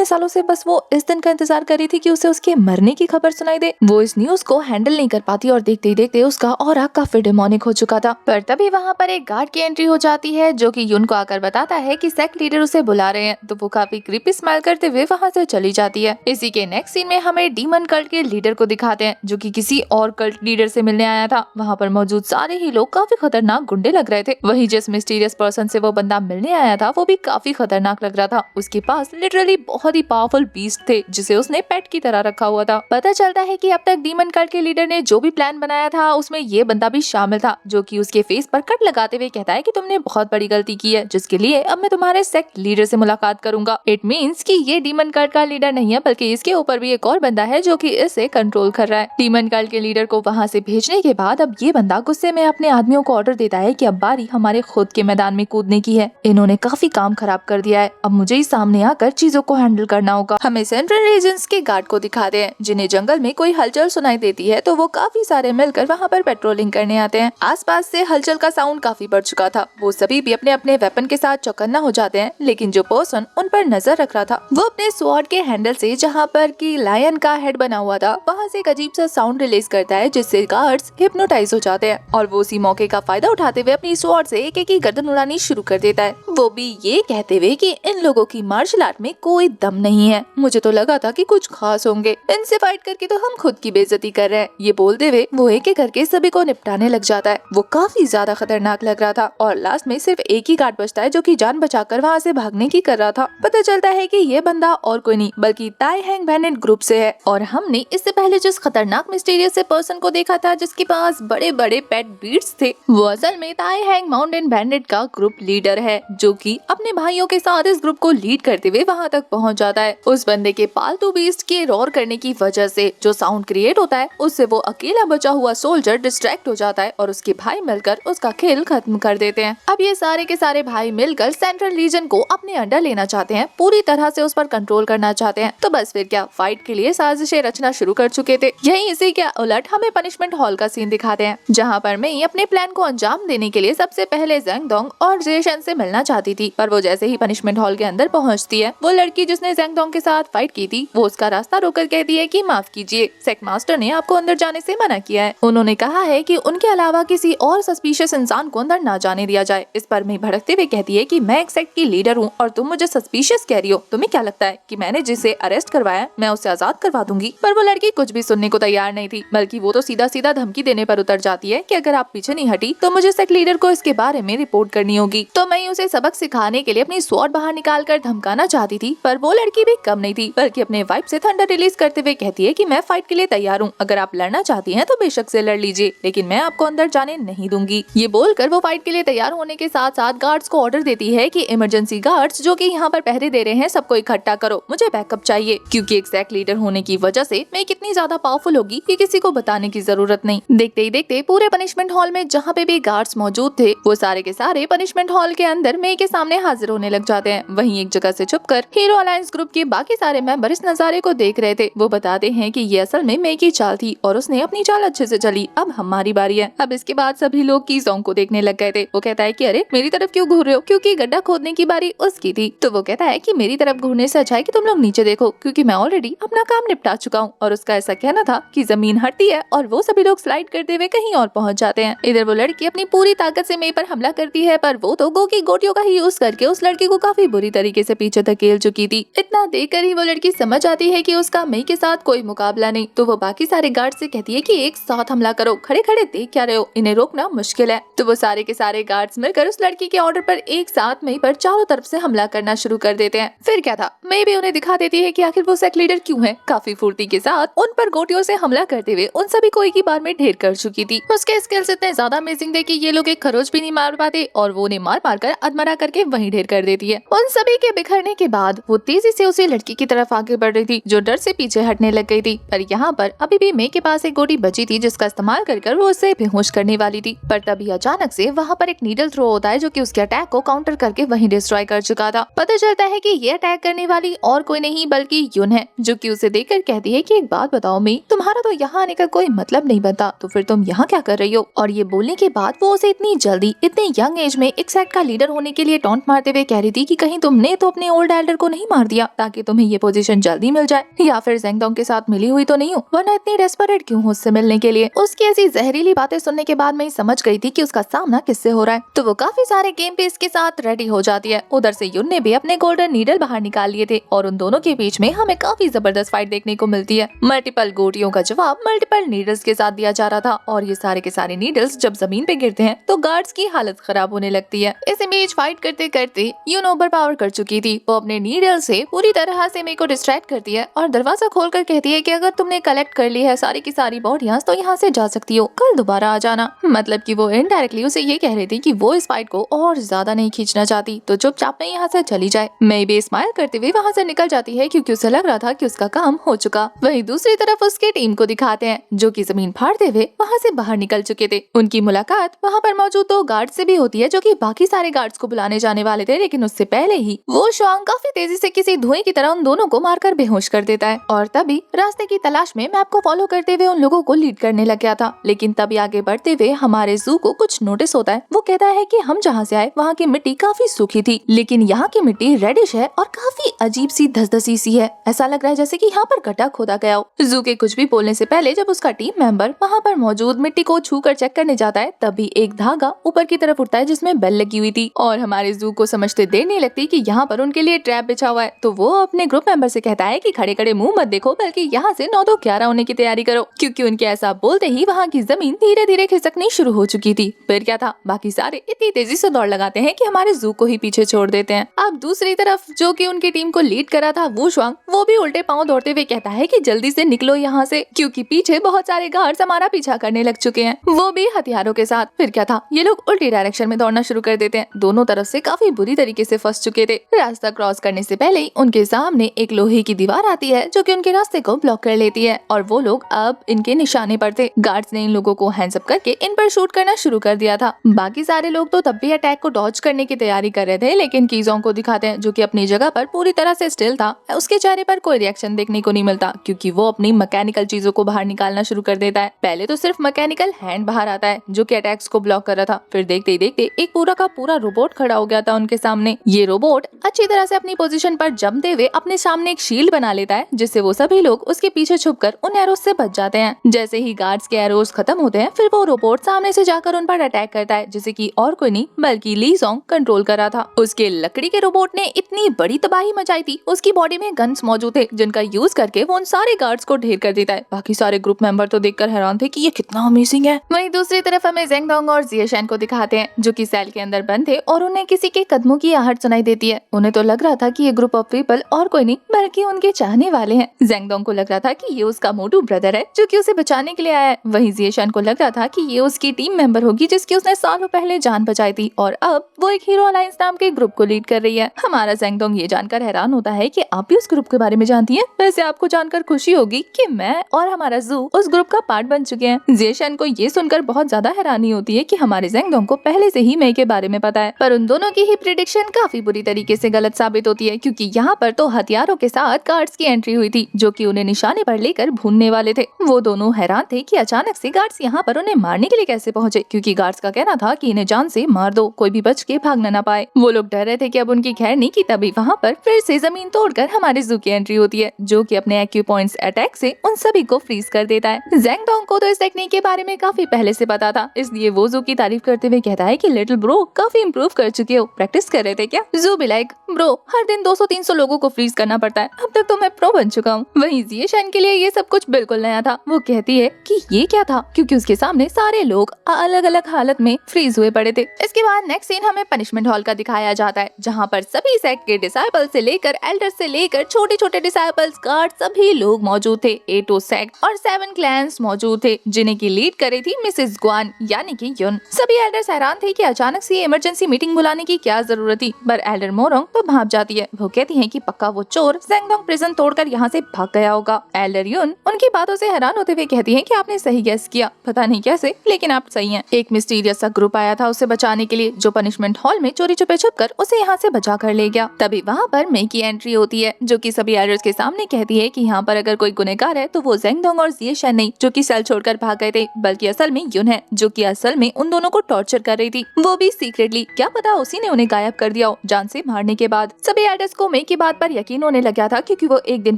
सालों से बस वो इस दिन का इंतजार कर रही थी कि उसे उसके मरने की खबर सुनाई दे। वो इस न्यूज को हैंडल नहीं कर पाती और देखते ही देखते उसका ऑरा काफी डेमोनिक हो चुका था। पर तभी वहाँ पर एक गार्ड की एंट्री हो जाती है जो कि यून को आकर बताता है कि सेक्ट लीडर उसे बुला रहे हैं। तो वो काफी क्रीपी स्माइल करते हुए वहाँ से चली जाती है। इसी के नेक्स्ट सीन में हमें डीमन कल्ट के लीडर को दिखाते हैं जो कि किसी और कल्ट लीडर से मिलने आया था। वहाँ पर मौजूद सारे ही लोग काफी खतरनाक गुंडे लग रहे थे। वहीं जिस मिस्टीरियस पर्सन से वो बंदा मिलने आया था वो भी काफी खतरनाक लग रहा था। उसके पास लिटरली बहुत ही पावरफुल बीस्ट थे जिसे उसने पेट की तरह रखा हुआ था। पता चलता है कि अब तक डीमन कल्ट के लीडर ने जो भी प्लान बनाया था उसमें ये बंदा भी शामिल था, जो कि उसके फेस पर कट लगाते हुए कहता है कि तुमने बहुत बड़ी गलती की है जिसके लिए अब मैं तुम्हारे सेक्ट लीडर से मुलाकात करूंगा। इट मीन्स कि ये डीमन कल्ट का लीडर नहीं है बल्कि इसके ऊपर भी एक और बंदा है जो कि इसे कंट्रोल कर रहा है। डीमन कल्ट के लीडर को वहाँ से भेजने के बाद अब ये बंदा गुस्से में अपने आदमियों को ऑर्डर देता है कि अब बारी हमारे खुद के मैदान में कूदने की है। इन्होंने काफी काम खराब कर दिया है, अब मुझे ही सामने आकर चीजों को हैंडल करना होगा। हमें सेंट्रल रीजन्स के गार्ड को दिखाते हैं जिन्हें जंगल में कोई हलचल सुनाई देती है तो वो काफी सारे मिलकर वहाँ पर पेट्रोलिंग करने आते हैं। आसपास से हलचल का साउंड काफी बढ़ चुका था। वो सभी भी अपने अपने वेपन के साथ चौकन्ना हो जाते हैं, लेकिन जो पर्सन उन पर नजर रख रहा था वो अपने स्वॉर्ड के हैंडल से जहाँ पर की लायन का हेड बना हुआ था वहाँ से एक अजीब सा साउंड रिलीज करता है जिससे गार्ड्स हिप्नोटाइज हो जाते हैं और वो उसी मौके का फायदा उठाते हुए अपनी स्वॉर्ड से एक एक की गर्दन उड़ानी शुरू कर देता है। वो भी ये कहते हुए कि इन लोगों की मार्शल आर्ट में कोई दम नहीं है, मुझे तो लगा था कि कुछ खास होंगे, इनसे फाइट करके तो हम खुद की बेइज्जती कर रहे हैं। ये बोलते हुए वो एक एक करके सभी को निपटाने लग जाता है। वो काफी ज्यादा खतरनाक लग रहा था और लास्ट में सिर्फ एक ही गार्ड बचता है जो कि जान बचाकर वहाँ से भागने की कर रहा था। पता चलता है कि ये बंदा और कोई नहीं बल्कि ताई हैंग बैंडिट ग्रुप से है और हमने इससे पहले जिस खतरनाक मिस्टीरियस से पर्सन को देखा था जिसके पास बड़े बड़े पेट बीट्स थे वो असल में ताई हैंग माउंटेन बैंडिट का ग्रुप लीडर है जो कि अपने भाइयों के साथ इस ग्रुप को लीड करते हुए वहाँ तक पहुँच जाता है। उस बंदे के पालतू बीस्ट के रोर करने की वजह से जो साउंड क्रिएट होता है उससे वो अकेला बचा हुआ सोल्जर डिस्ट्रैक्ट हो जाता है और उसके भाई मिलकर उसका खेल खत्म कर देते हैं। अब ये सारे के सारे भाई मिलकर सेंट्रल रीजन को अपने अंडर लेना चाहते हैं, पूरी तरह से उस पर कंट्रोल करना चाहते हैं। तो बस फिर क्या फाइट के लिए साजिशें रचना शुरू कर चुके थे। यही इसी के उलट हमें पनिशमेंट हॉल का सीन दिखाते हैं जहाँ पर मैं अपने प्लान को अंजाम देने के लिए सबसे पहले ज़ेंगडोंग और जेशन से मिलना चाहती थी, पर वो जैसे ही पनिशमेंट हॉल के अंदर पहुँचती है वो लड़की जिसने ज़ेंगडोंग के साथ फाइट की थी वो उसका रास्ता रोककर कहती है कि माफ कीजिए, सेक्ट मास्टर ने आपको अंदर जाने से मना किया है। उन्होंने कहा है कि उनके अलावा किसी और सस्पिशियस इंसान को अंदर ना जाने दिया जाए। इस पर मैं भड़कते हुए कहती है कि मैं एक सेक्ट की लीडर हूँ और तुम मुझे सस्पिशियस कह रही हो। तुम्हें क्या लगता है कि मैंने जिसे अरेस्ट करवाया मैं उसे आजाद करवा दूंगी? पर वो लड़की कुछ भी सुनने को तैयार नहीं थी, बल्कि वो तो सीधा सीधा धमकी देने पर उतर जाती है कि अगर आप पीछे नहीं हटी तो मुझे सेक्ट लीडर को इसके बारे में रिपोर्ट करनी होगी। तो मैं उसे सबक सिखाने के लिए अपनी स्वॉर्ड बाहर निकाल कर धमकाना चाहती थी, पर वो लड़की भी कम नहीं थी बल्कि अपने वाइफ से थंडर रिलीज करते हुए कहती है कि मैं फाइट के लिए तैयार हूँ, अगर आप लड़ना चाहती हैं तो बेशक से लड़ लीजिए, लेकिन मैं आपको अंदर जाने नहीं दूंगी। ये बोलकर वो फाइट के लिए तैयार होने के साथ साथ गार्ड्स को ऑर्डर देती है कि इमरजेंसी गार्ड्स जो कि यहाँ पर पहरे दे रहे हैं सबको इकट्ठा करो, मुझे बैकअप चाहिए, क्योंकि एक सेक्ट लीडर होने की वजह से मैं कितनी ज्यादा पावरफुल होगी कि किसी को बताने की जरूरत नहीं। देखते ही देखते पूरे पनिशमेंट हॉल में जहाँ पे भी गार्ड्स मौजूद थे वो सारे के सारे पनिशमेंट हॉल के अंदर मे के सामने हाजिर होने लग जाते हैं। वहीं एक जगह से छुपकर हीरो अलायंस ग्रुप के बाकी सारे मेंबर इस नजारे को देख रहे थे। वो बताते हैं कि ये असल में मे की चाल थी और उसने अपनी चाल अच्छे से चली, अब हमारी बारी है। अब इसके बाद सभी लोग की सॉन्ग को देखने लग गए थे। वो कहता है कि अरे मेरी तरफ क्यों घूर रहे हो, क्योंकि गड्ढा खोदने की बारी उसकी थी। तो वो कहता है कि मेरी तरफ घूरने से अच्छा है कि तुम लोग नीचे देखो, क्योंकि मैं ऑलरेडी अपना काम निपटा चुका हूँ। और उसका ऐसा कहना था कि जमीन हटती है और वो सभी लोग स्लाइड करते हुए कहीं और पहुँच जाते हैं। इधर वो लड़की अपनी पूरी ताकत से मे पर हमला करती है, पर वो तो गो की गोटियों का ही यूज करके उस लड़की को काफी बुरी तरीके से पीछे धकेल चुकी थी। इतना देखकर ही वो लड़की समझ आती है कि उसका मई के साथ कोई मुकाबला नहीं। तो वो बाकी सारे गार्ड से कहती है कि एक साथ हमला करो, खड़े खड़े देख क्या रहे हो, इन्हें रोकना मुश्किल है। तो वो सारे के सारे गार्ड्स मिलकर उस लड़की के ऑर्डर पर एक साथ मई पर चारों तरफ से हमला करना शुरू कर देते हैं। फिर क्या था, मई भी उन्हें दिखा देती है कि आखिर वो सेक्ट लीडर क्यों है। काफी फुर्ती के साथ उन पर गोटियों से हमला करते हुए उन सभी को एक ही बार में ढेर कर चुकी थी। उसके स्किल्स इतने ज्यादा अमेजिंग थे कि ये लोग एक खरोच भी नहीं मार पाते और वो उन्हें मार मार कर अधमरा करके वहीं ढेर कर देती है। उन सभी के बिखरने के बाद वो तेजी से उसी लड़की की तरफ आगे बढ़ रही थी जो डर से पीछे हटने लग गई थी। पर यहाँ पर अभी भी मे के पास एक गोटी बची थी जिसका इस्तेमाल कर वो उसे बेहोश करने वाली थी। पर तभी अचानक से वहाँ पर एक नीडल थ्रो होता है जो कि उसके अटैक को काउंटर करके वहीं डिस्ट्रॉय कर चुका था। पता चलता है कि ये अटैक करने वाली और कोई नहीं बल्कि युन है, जो कि उसे देखकर कहती है कि एक बात बताओ मी, तुम्हारा तो यहाँ आने का कोई मतलब नहीं बनता, तो फिर तुम यहाँ क्या कर रही हो? और ये बोलने के बाद वो उसे इतनी जल्दी इतने यंग एज में एक सेक्ट का लीडर होने के लिए टॉन्ट मारते हुए कह रही थी कि कहीं तुमने तो अपने ओल्ड एल्डर को नहीं मार दिया ताकि तुम्हें ये पोजीशन जल्दी मिल जाए, या फिर ज़ेंगडोंग के साथ मिली हुई तो नहीं हो, वरना इतनी डेस्परेट क्यों हो उससे मिलने के लिए। उसकी ऐसी जहरीली बातें सुनने के बाद मैं समझ गई थी कि उसका सामना किससे हो रहा है, तो वो काफी सारे गेम पीस के साथ रेडी हो जाती है। उधर से युन ने भी अपने गोल्डन नीडल बाहर निकाल लिए थे और उन दोनों के बीच में हमें काफी जबरदस्त फाइट देखने को मिलती है। मल्टीपल गोटियों का जवाब मल्टीपल नीडल्स के साथ दिया जा रहा था और ये सारे के सारे नीडल्स जब जमीन पे गिरते हैं तो गार्ड्स की हालत खराब होने लगती है। इस इमेज फाइट करते करते युन ओवर पावर कर चुकी थी। वो अपने नीडल से पूरी तरह से मेरे को डिस्ट्रैक्ट करती है और दरवाजा खोलकर कहती है कि अगर तुमने कलेक्ट कर ली है सारी की सारी बॉडियां तो यहाँ से जा सकती हो, कल दोबारा आ जाना। मतलब कि वो इनडायरेक्टली उसे ये कह रही थी कि वो इस फाइट को और ज्यादा नहीं खींचना चाहती, तो चुपचाप में यहाँ से चली जाए। मैं भी स्माइल करते हुए वहाँ से निकल जाती है क्योंकि उसे लग रहा था कि उसका काम हो चुका। वहीं दूसरी तरफ उसके टीम को दिखाते हैं जो कि जमीन फाड़ते हुए वहाँ से बाहर निकल चुके थे। उनकी मुलाकात वहाँ पर मौजूद 2 गार्ड से भी होती है जो कि बाकी सारे गार्ड्स को बुलाने जाने वाले थे, लेकिन उससे पहले ही वो शुआंग काफी तेजी से किसी धुएं की तरह उन दोनों को मारकर बेहोश कर देता है और तभी रास्ते की तलाश में मैप को फॉलो करते हुए उन लोगों को लीड करने लग गया था। लेकिन तभी आगे बढ़ते हुए हमारे जू को कुछ नोटिस होता है। वो कहता है कि हम जहाँ से आए वहाँ की मिट्टी काफी सूखी थी, लेकिन यहाँ की मिट्टी रेडिश है और काफी अजीब सी धसधसी सी है। ऐसा लग रहा है जैसे कि यहाँ पर गड्ढा खोदा गया हो। जू के कुछ भी बोलने से पहले जब उसका टीम मेंबर वहाँ पर मौजूद मिट्टी को छू कर चेक करने जाता है तभी एक धागा ऊपर की तरफ उठता है जिसमें बेल लगी हुई थी और हमारे जू को समझते देर नहीं लगती कि यहाँ पर उनके लिए ट्रैप बिछा हुआ है। तो वो अपने ग्रुप मेंबर से कहता है कि खड़े खड़े मुंह मत देखो, बल्कि यहाँ से 9 तो 11 होने की तैयारी करो, क्योंकि उनके ऐसा बोलते ही वहाँ की जमीन धीरे धीरे खिसकनी शुरू हो चुकी थी। फिर क्या था, बाकी सारे इतनी तेजी से दौड़ लगाते हैं कि हमारे जू को ही पीछे छोड़ देते हैं। अब दूसरी तरफ जो कि उनकी टीम को लीड करा था वो शुआंग, वो भी उल्टे पांव दौड़ते हुए कहता है कि जल्दी से निकलो यहाँ से, क्योंकि पीछे बहुत सारे गार्ड्स हमारा पीछा करने लग चुके हैं, वो भी हथियारों के साथ। फिर क्या था, ये लोग उल्टी डायरेक्शन में दौड़ना शुरू कर देते हैं। दोनों तरफ से काफी बुरी तरीके से फंस चुके थे। रास्ता क्रॉस करने से पहले ही उनके सामने एक लोहे की दीवार आती है जो कि उनके रास्ते को ब्लॉक कर लेती है और वो लोग अब इनके निशाने पर थे। गार्ड्स ने इन लोगों को हैंड्स अप करके इन पर शूट करना शुरू कर दिया था। बाकी सारे लोग तो तब भी अटैक को डॉज करने की तैयारी कर रहे थे, लेकिन कीजोंग को दिखाते हैं जो कि अपनी जगह पर पूरी तरह से स्टिल था। उसके चेहरे पर कोई रिएक्शन देखने को नहीं मिलता क्योंकि वो अपनी मैकेनिकल चीजों को बाहर निकालना शुरू कर देता है। पहले तो सिर्फ मैकेनिकल हैंड बाहर आता है जो कि अटैक्स को ब्लॉक कर रहा था। फिर देखते ही देखते एक पूरा का पूरा रोबोट खड़ा हो गया था उनके सामने। ये रोबोट अच्छी तरह से अपनी पोजीशन पर जमते हुए अपने सामने एक शील्ड बना लेता है जिससे वो सभी लोग उसके पीछे छुपकर उन एरोस से बच जाते हैं। जैसे ही गार्ड्स के एरोस खत्म होते हैं फिर वो रोबोट सामने से जाकर उन पर अटैक करता है, जिसे कि और कोई नहीं बल्कि ली जोंग कंट्रोल कर रहा था। उसके लकड़ी के रोबोट ने इतनी बड़ी तबाही मचाई थी, उसकी बॉडी में गन्स मौजूद थे जिनका यूज करके वो उन सारे गार्ड्स को ढेर कर देता है। बाकी सारे ग्रुप मेंबर तो देखकर हैरान थे कि ये कितना अमेजिंग है। वहीं दूसरी तरफ हमें ज़ेंगडोंग और जिएशेन को दिखाते हैं जो कि सेल के अंदर बंद थे और उन्हें किसी के कदमों की आहट सुनाई देती है। उन्हें तो लग रहा था कि ये ग्रुप ऑफ पीपल और कोई नहीं बल्कि उनके चाहने वाले हैं। ज़ेंगडोंग को लग रहा था कि ये उसका मोटू ब्रदर है जो कि उसे बचाने के लिए आया है। वहीं जिएशेन को लग रहा था कि ये उसकी टीम मेंबर होगी जिसकी उसने सालों पहले जान बचाई थी और अब वो एक हीरो अलायंस नाम के ग्रुप को लीड कर रही है। हमारा ज़ेंगडोंग ये जानकर हैरान होता है कि आप भी उस ग्रुप के बारे में जानती हैं। वैसे आपको जानकर खुशी होगी कि मैं और हमारा जू उस ग्रुप का पार्ट बन चुके हैं। जिएशेन को ये सुनकर बहुत ज्यादा हैरानी होती है कि हमारे ज़ेंगडोंग को पहले से ही मई के बारे में पता है, पर उन दोनों की ही प्रेडिक्शन काफी बुरी तरीके से गलत साबित होती है क्योंकि यहाँ पर तो हथियारों के साथ गार्ड्स की एंट्री हुई थी जो कि उन्हें निशाने पर लेकर भूनने वाले थे। वो दोनों हैरान थे कि अचानक से गार्ड्स यहाँ पर उन्हें मारने के लिए कैसे पहुँचे, क्योंकि गार्ड्स का कहना था कि इन्हें जान से मार दो, कोई भी बच के भागना ना पाए। वो लोग डर रहे थे कि अब उनकी खैर नहीं की तभी वहाँ पर फिर से जमीन तोड़कर हमारे जू की एंट्री होती है जो कि अपने एक्यू पॉइंट्स अटैक से उन सभी को फ्रीज कर देता है। ज़ेंगडोंग को तो इस टेक्निक के बारे में काफी पहले से पता था, इसलिए वो जू की तारीफ करते हुए कहता है कि लिटिल ब्रो काफी इम्प्रूव कर चुके हो, प्रैक्टिस कर रहे थे क्या? जू भी लाइक ब्रो हर दिन 200-300 लोगों को फ्रीज करना पड़ता है, अब तक तो मैं प्रो बन चुका हूँ। वहीं जिएशेन के लिए ये सब कुछ बिल्कुल नया था। वो कहती है कि ये क्या था क्योंकि उसके सामने सारे लोग अलग अलग हालत में फ्रीज हुए पड़े थे। इसके बाद नेक्स्ट सीन हमें पनिशमेंट हॉल का दिखाया जाता है जहाँ पर सभी सेक्ट के डिसाइपल से लेकर एल्डर्स से लेकर छोटे छोटे डिसाइपल्स गार्ड सभी लोग मौजूद थे। 8 सेक्ट और 7 क्लैंस मौजूद थे जिन्हें की लीड करे थी मिसेस ग्वान यानी कि युन। सभी एल्डर्स हैरान थे कि अचानक से इमरजेंसी मीटिंग बुलाने की क्या जरूरत थी, पर एल्डर मोरोंग तो भाग जाती है। वो कहती है कि पक्का वो चोर ज़ेंगडोंग प्रिजन तोड़कर यहाँ से भाग गया होगा। एल्डर युन उनकी बातों से हैरान होते हुए कहती है कि आपने सही गेस किया, पता नहीं कैसे लेकिन आप सही हैं। एक मिस्टीरियस सा ग्रुप आया था उसे बचाने के लिए जो पनिशमेंट पनिशमेंट हॉल में चोरी छुपे छुपकर उसे यहाँ से बचा कर ले गया। तभी वहाँ पर मेई की एंट्री होती है, जो कि सभी एल्डर्स के सामने कहती है कि यहाँ पर अगर कोई गुनहगार है तो वो जेंगडोंग और जिएशन नहीं, जो कि सेल छोड़कर भाग गए थे, बल्कि असल में युन है, जो कि असल में उन दोनों को टॉर्चर कर रही थी, वो भी सीक्रेटली। क्या पता उसी ने उन्हें गायब कर दिया हो जान से मारने के बाद। सभी एल्डर्स को मेई की बात पर यकीन होने लग गया था, क्योंकि वो एक दिन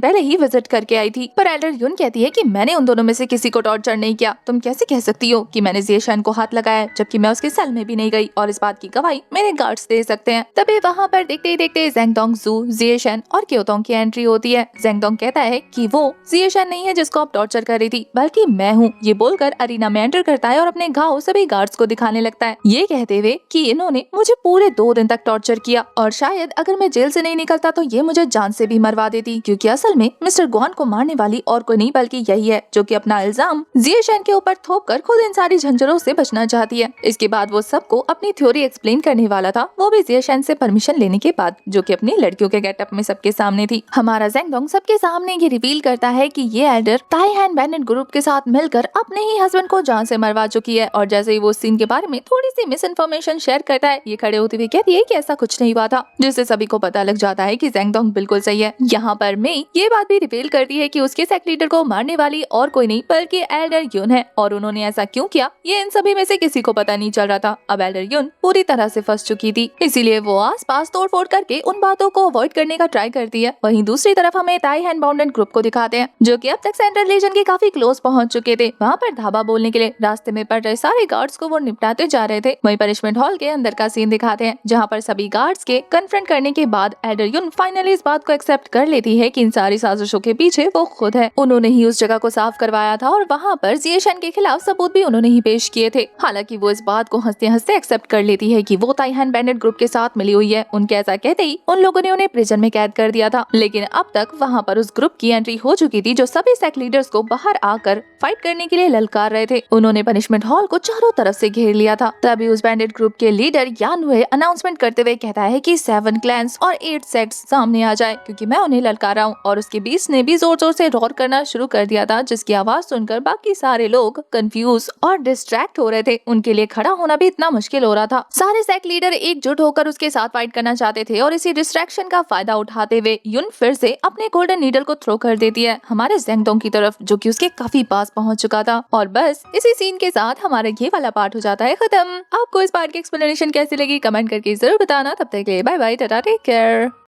पहले ही विजिट करके आई थी। पर एल्डर युन कहती है कि मैंने उन दोनों में से किसी को टॉर्चर नहीं किया। तुम कैसे कह सकती हो कि मैंने जिएशन को हाथ लगाया, जबकि मैं उसके सेल में भी नहीं गई, और इस बात की गवाही मेरे गार्ड्स दे सकते हैं। तभी वहाँ पर देखते ही देखते जेंगडोंग, जू, जिएशन और क्योतोंग की एंट्री होती है। जेंगडोंग कहता है कि वो जिएशन नहीं है जिसको आप टॉर्चर कर रही थी, बल्कि मैं हूँ। ये बोलकर अरीना में एंटर करता है और अपने घाव सभी गार्ड्स को दिखाने लगता है, ये कहते हुए कि इन्होंने मुझे पूरे 2 दिन तक टॉर्चर किया, और शायद अगर मैं जेल से नहीं निकलता तो ये मुझे जान से भी मरवा देती, क्योंकि असल में मिस्टर ग्वान को मारने वाली और कोई नहीं बल्कि यही है, जो कि अपना इल्जाम जिएशन के ऊपर थोपकर खुद इन सारी झंझरों से बचना चाहती है। इसके बाद वो सबको अपनी थ्योरी एक्सप्लेन करने वाला था, वो भी जिएशन से परमिशन लेने के बाद, जो कि अपनी लड़कियों के गेटअप में सबके सामने थी। हमारा जेंगडोंग सबके सामने ये रिवील करता है कि ये एल्डर ताइहान बैंडेड ग्रुप के साथ मिलकर अपने ही हस्बैंड को जान से मरवा चुकी है। और जैसे ही वो सीन के बारे में थोड़ी सी मिस इन्फॉर्मेशन शेयर करता है, ये खड़े होते हुए कहती है कि ऐसा कुछ नहीं हुआ था, जिससे सभी को पता लग जाता है कि जेंगडोंग बिल्कुल सही है। यहाँ पर मेई ये बात भी रिवील करती है कि उसके सेक्ट लीडर को मारने वाली और कोई नहीं बल्कि एल्डर युन है, और उन्होंने ऐसा क्यों किया ये इन सभी में से किसी को पता नहीं चल रहा था। अब एल्डर युन पूरी तरह से फंस चुकी थी, इसीलिए वो आसपास तोड़फोड़ करके उन बातों को अवॉइड करने का ट्राई करती है। वहीं दूसरी तरफ हमें ताइहान बाउंडेड ग्रुप को दिखाते हैं, जो कि अब तक सेंट्रल रीजन के काफी क्लोज पहुंच चुके थे। वहाँ पर धाबा बोलने के लिए रास्ते में पड़ रहे सारे गार्ड्स को वो निपटाते जा रहे थे। वहीं पनिशमेंट हॉल के अंदर का सीन दिखाते हैं, जहाँ पर सभी गार्ड्स के कन्फ्रंट करने के बाद एल्डर युन फाइनली इस बात को एक्सेप्ट कर लेती है कि इन सारी साजिशों के पीछे वो खुद है। उन्होंने ही उस जगह को साफ करवाया था, और वहाँ पर जिएशन के खिलाफ सबूत भी उन्होंने ही पेश किए थे। हालांकि वो इस बात को हंसते हंसते एक्सेप्ट कर लेती है कि वो ताइहान बैंडेड ग्रुप के साथ मिली हुई है। उनके ऐसा कहते ही उन लोगों ने उन्हें प्रिजन में कैद कर दिया था, लेकिन अब तक वहाँ पर उस ग्रुप की एंट्री हो चुकी थी, जो सभी सेक्ट लीडर्स को बाहर आकर फाइट करने के लिए ललकार रहे थे। उन्होंने पनिशमेंट हॉल को चारों तरफ से घेर लिया था। तभी उस बैंडेड ग्रुप के लीडर यानहुए अनाउंसमेंट करते हुए कहता है कि 7 क्लैंस और 8 सेक्ट्स सामने आ जाए, क्योंकि मैं उन्हें ललकारा हूँ। और उसके बीच ने भी जोर जोर से रोर करना शुरू कर दिया था, जिसकी आवाज सुनकर बाकी सारे लोग कंफ्यूज और डिस्ट्रैक्ट हो रहे थे। उनके लिए खड़ा होना भी इतना मुश्किल हो रहा था। सारे सेक्ट लीडर एकजुट होकर उसके साथ फाइट करना चाहते थे, और इसी डिस्ट्रैक्शन का फायदा उठाते हुए युन फिर से अपने गोल्डन नीडल को थ्रो कर देती है हमारे जेंगडोंग की तरफ, जो कि उसके काफी पास पहुंच चुका था। और बस इसी सीन के साथ हमारा ये वाला पार्ट हो जाता है खत्म। आपको इस पार्ट की एक्सप्लेनेशन कैसी लगी कमेंट करके जरूर बताना। तब तक के लिए bye bye, tata, take care.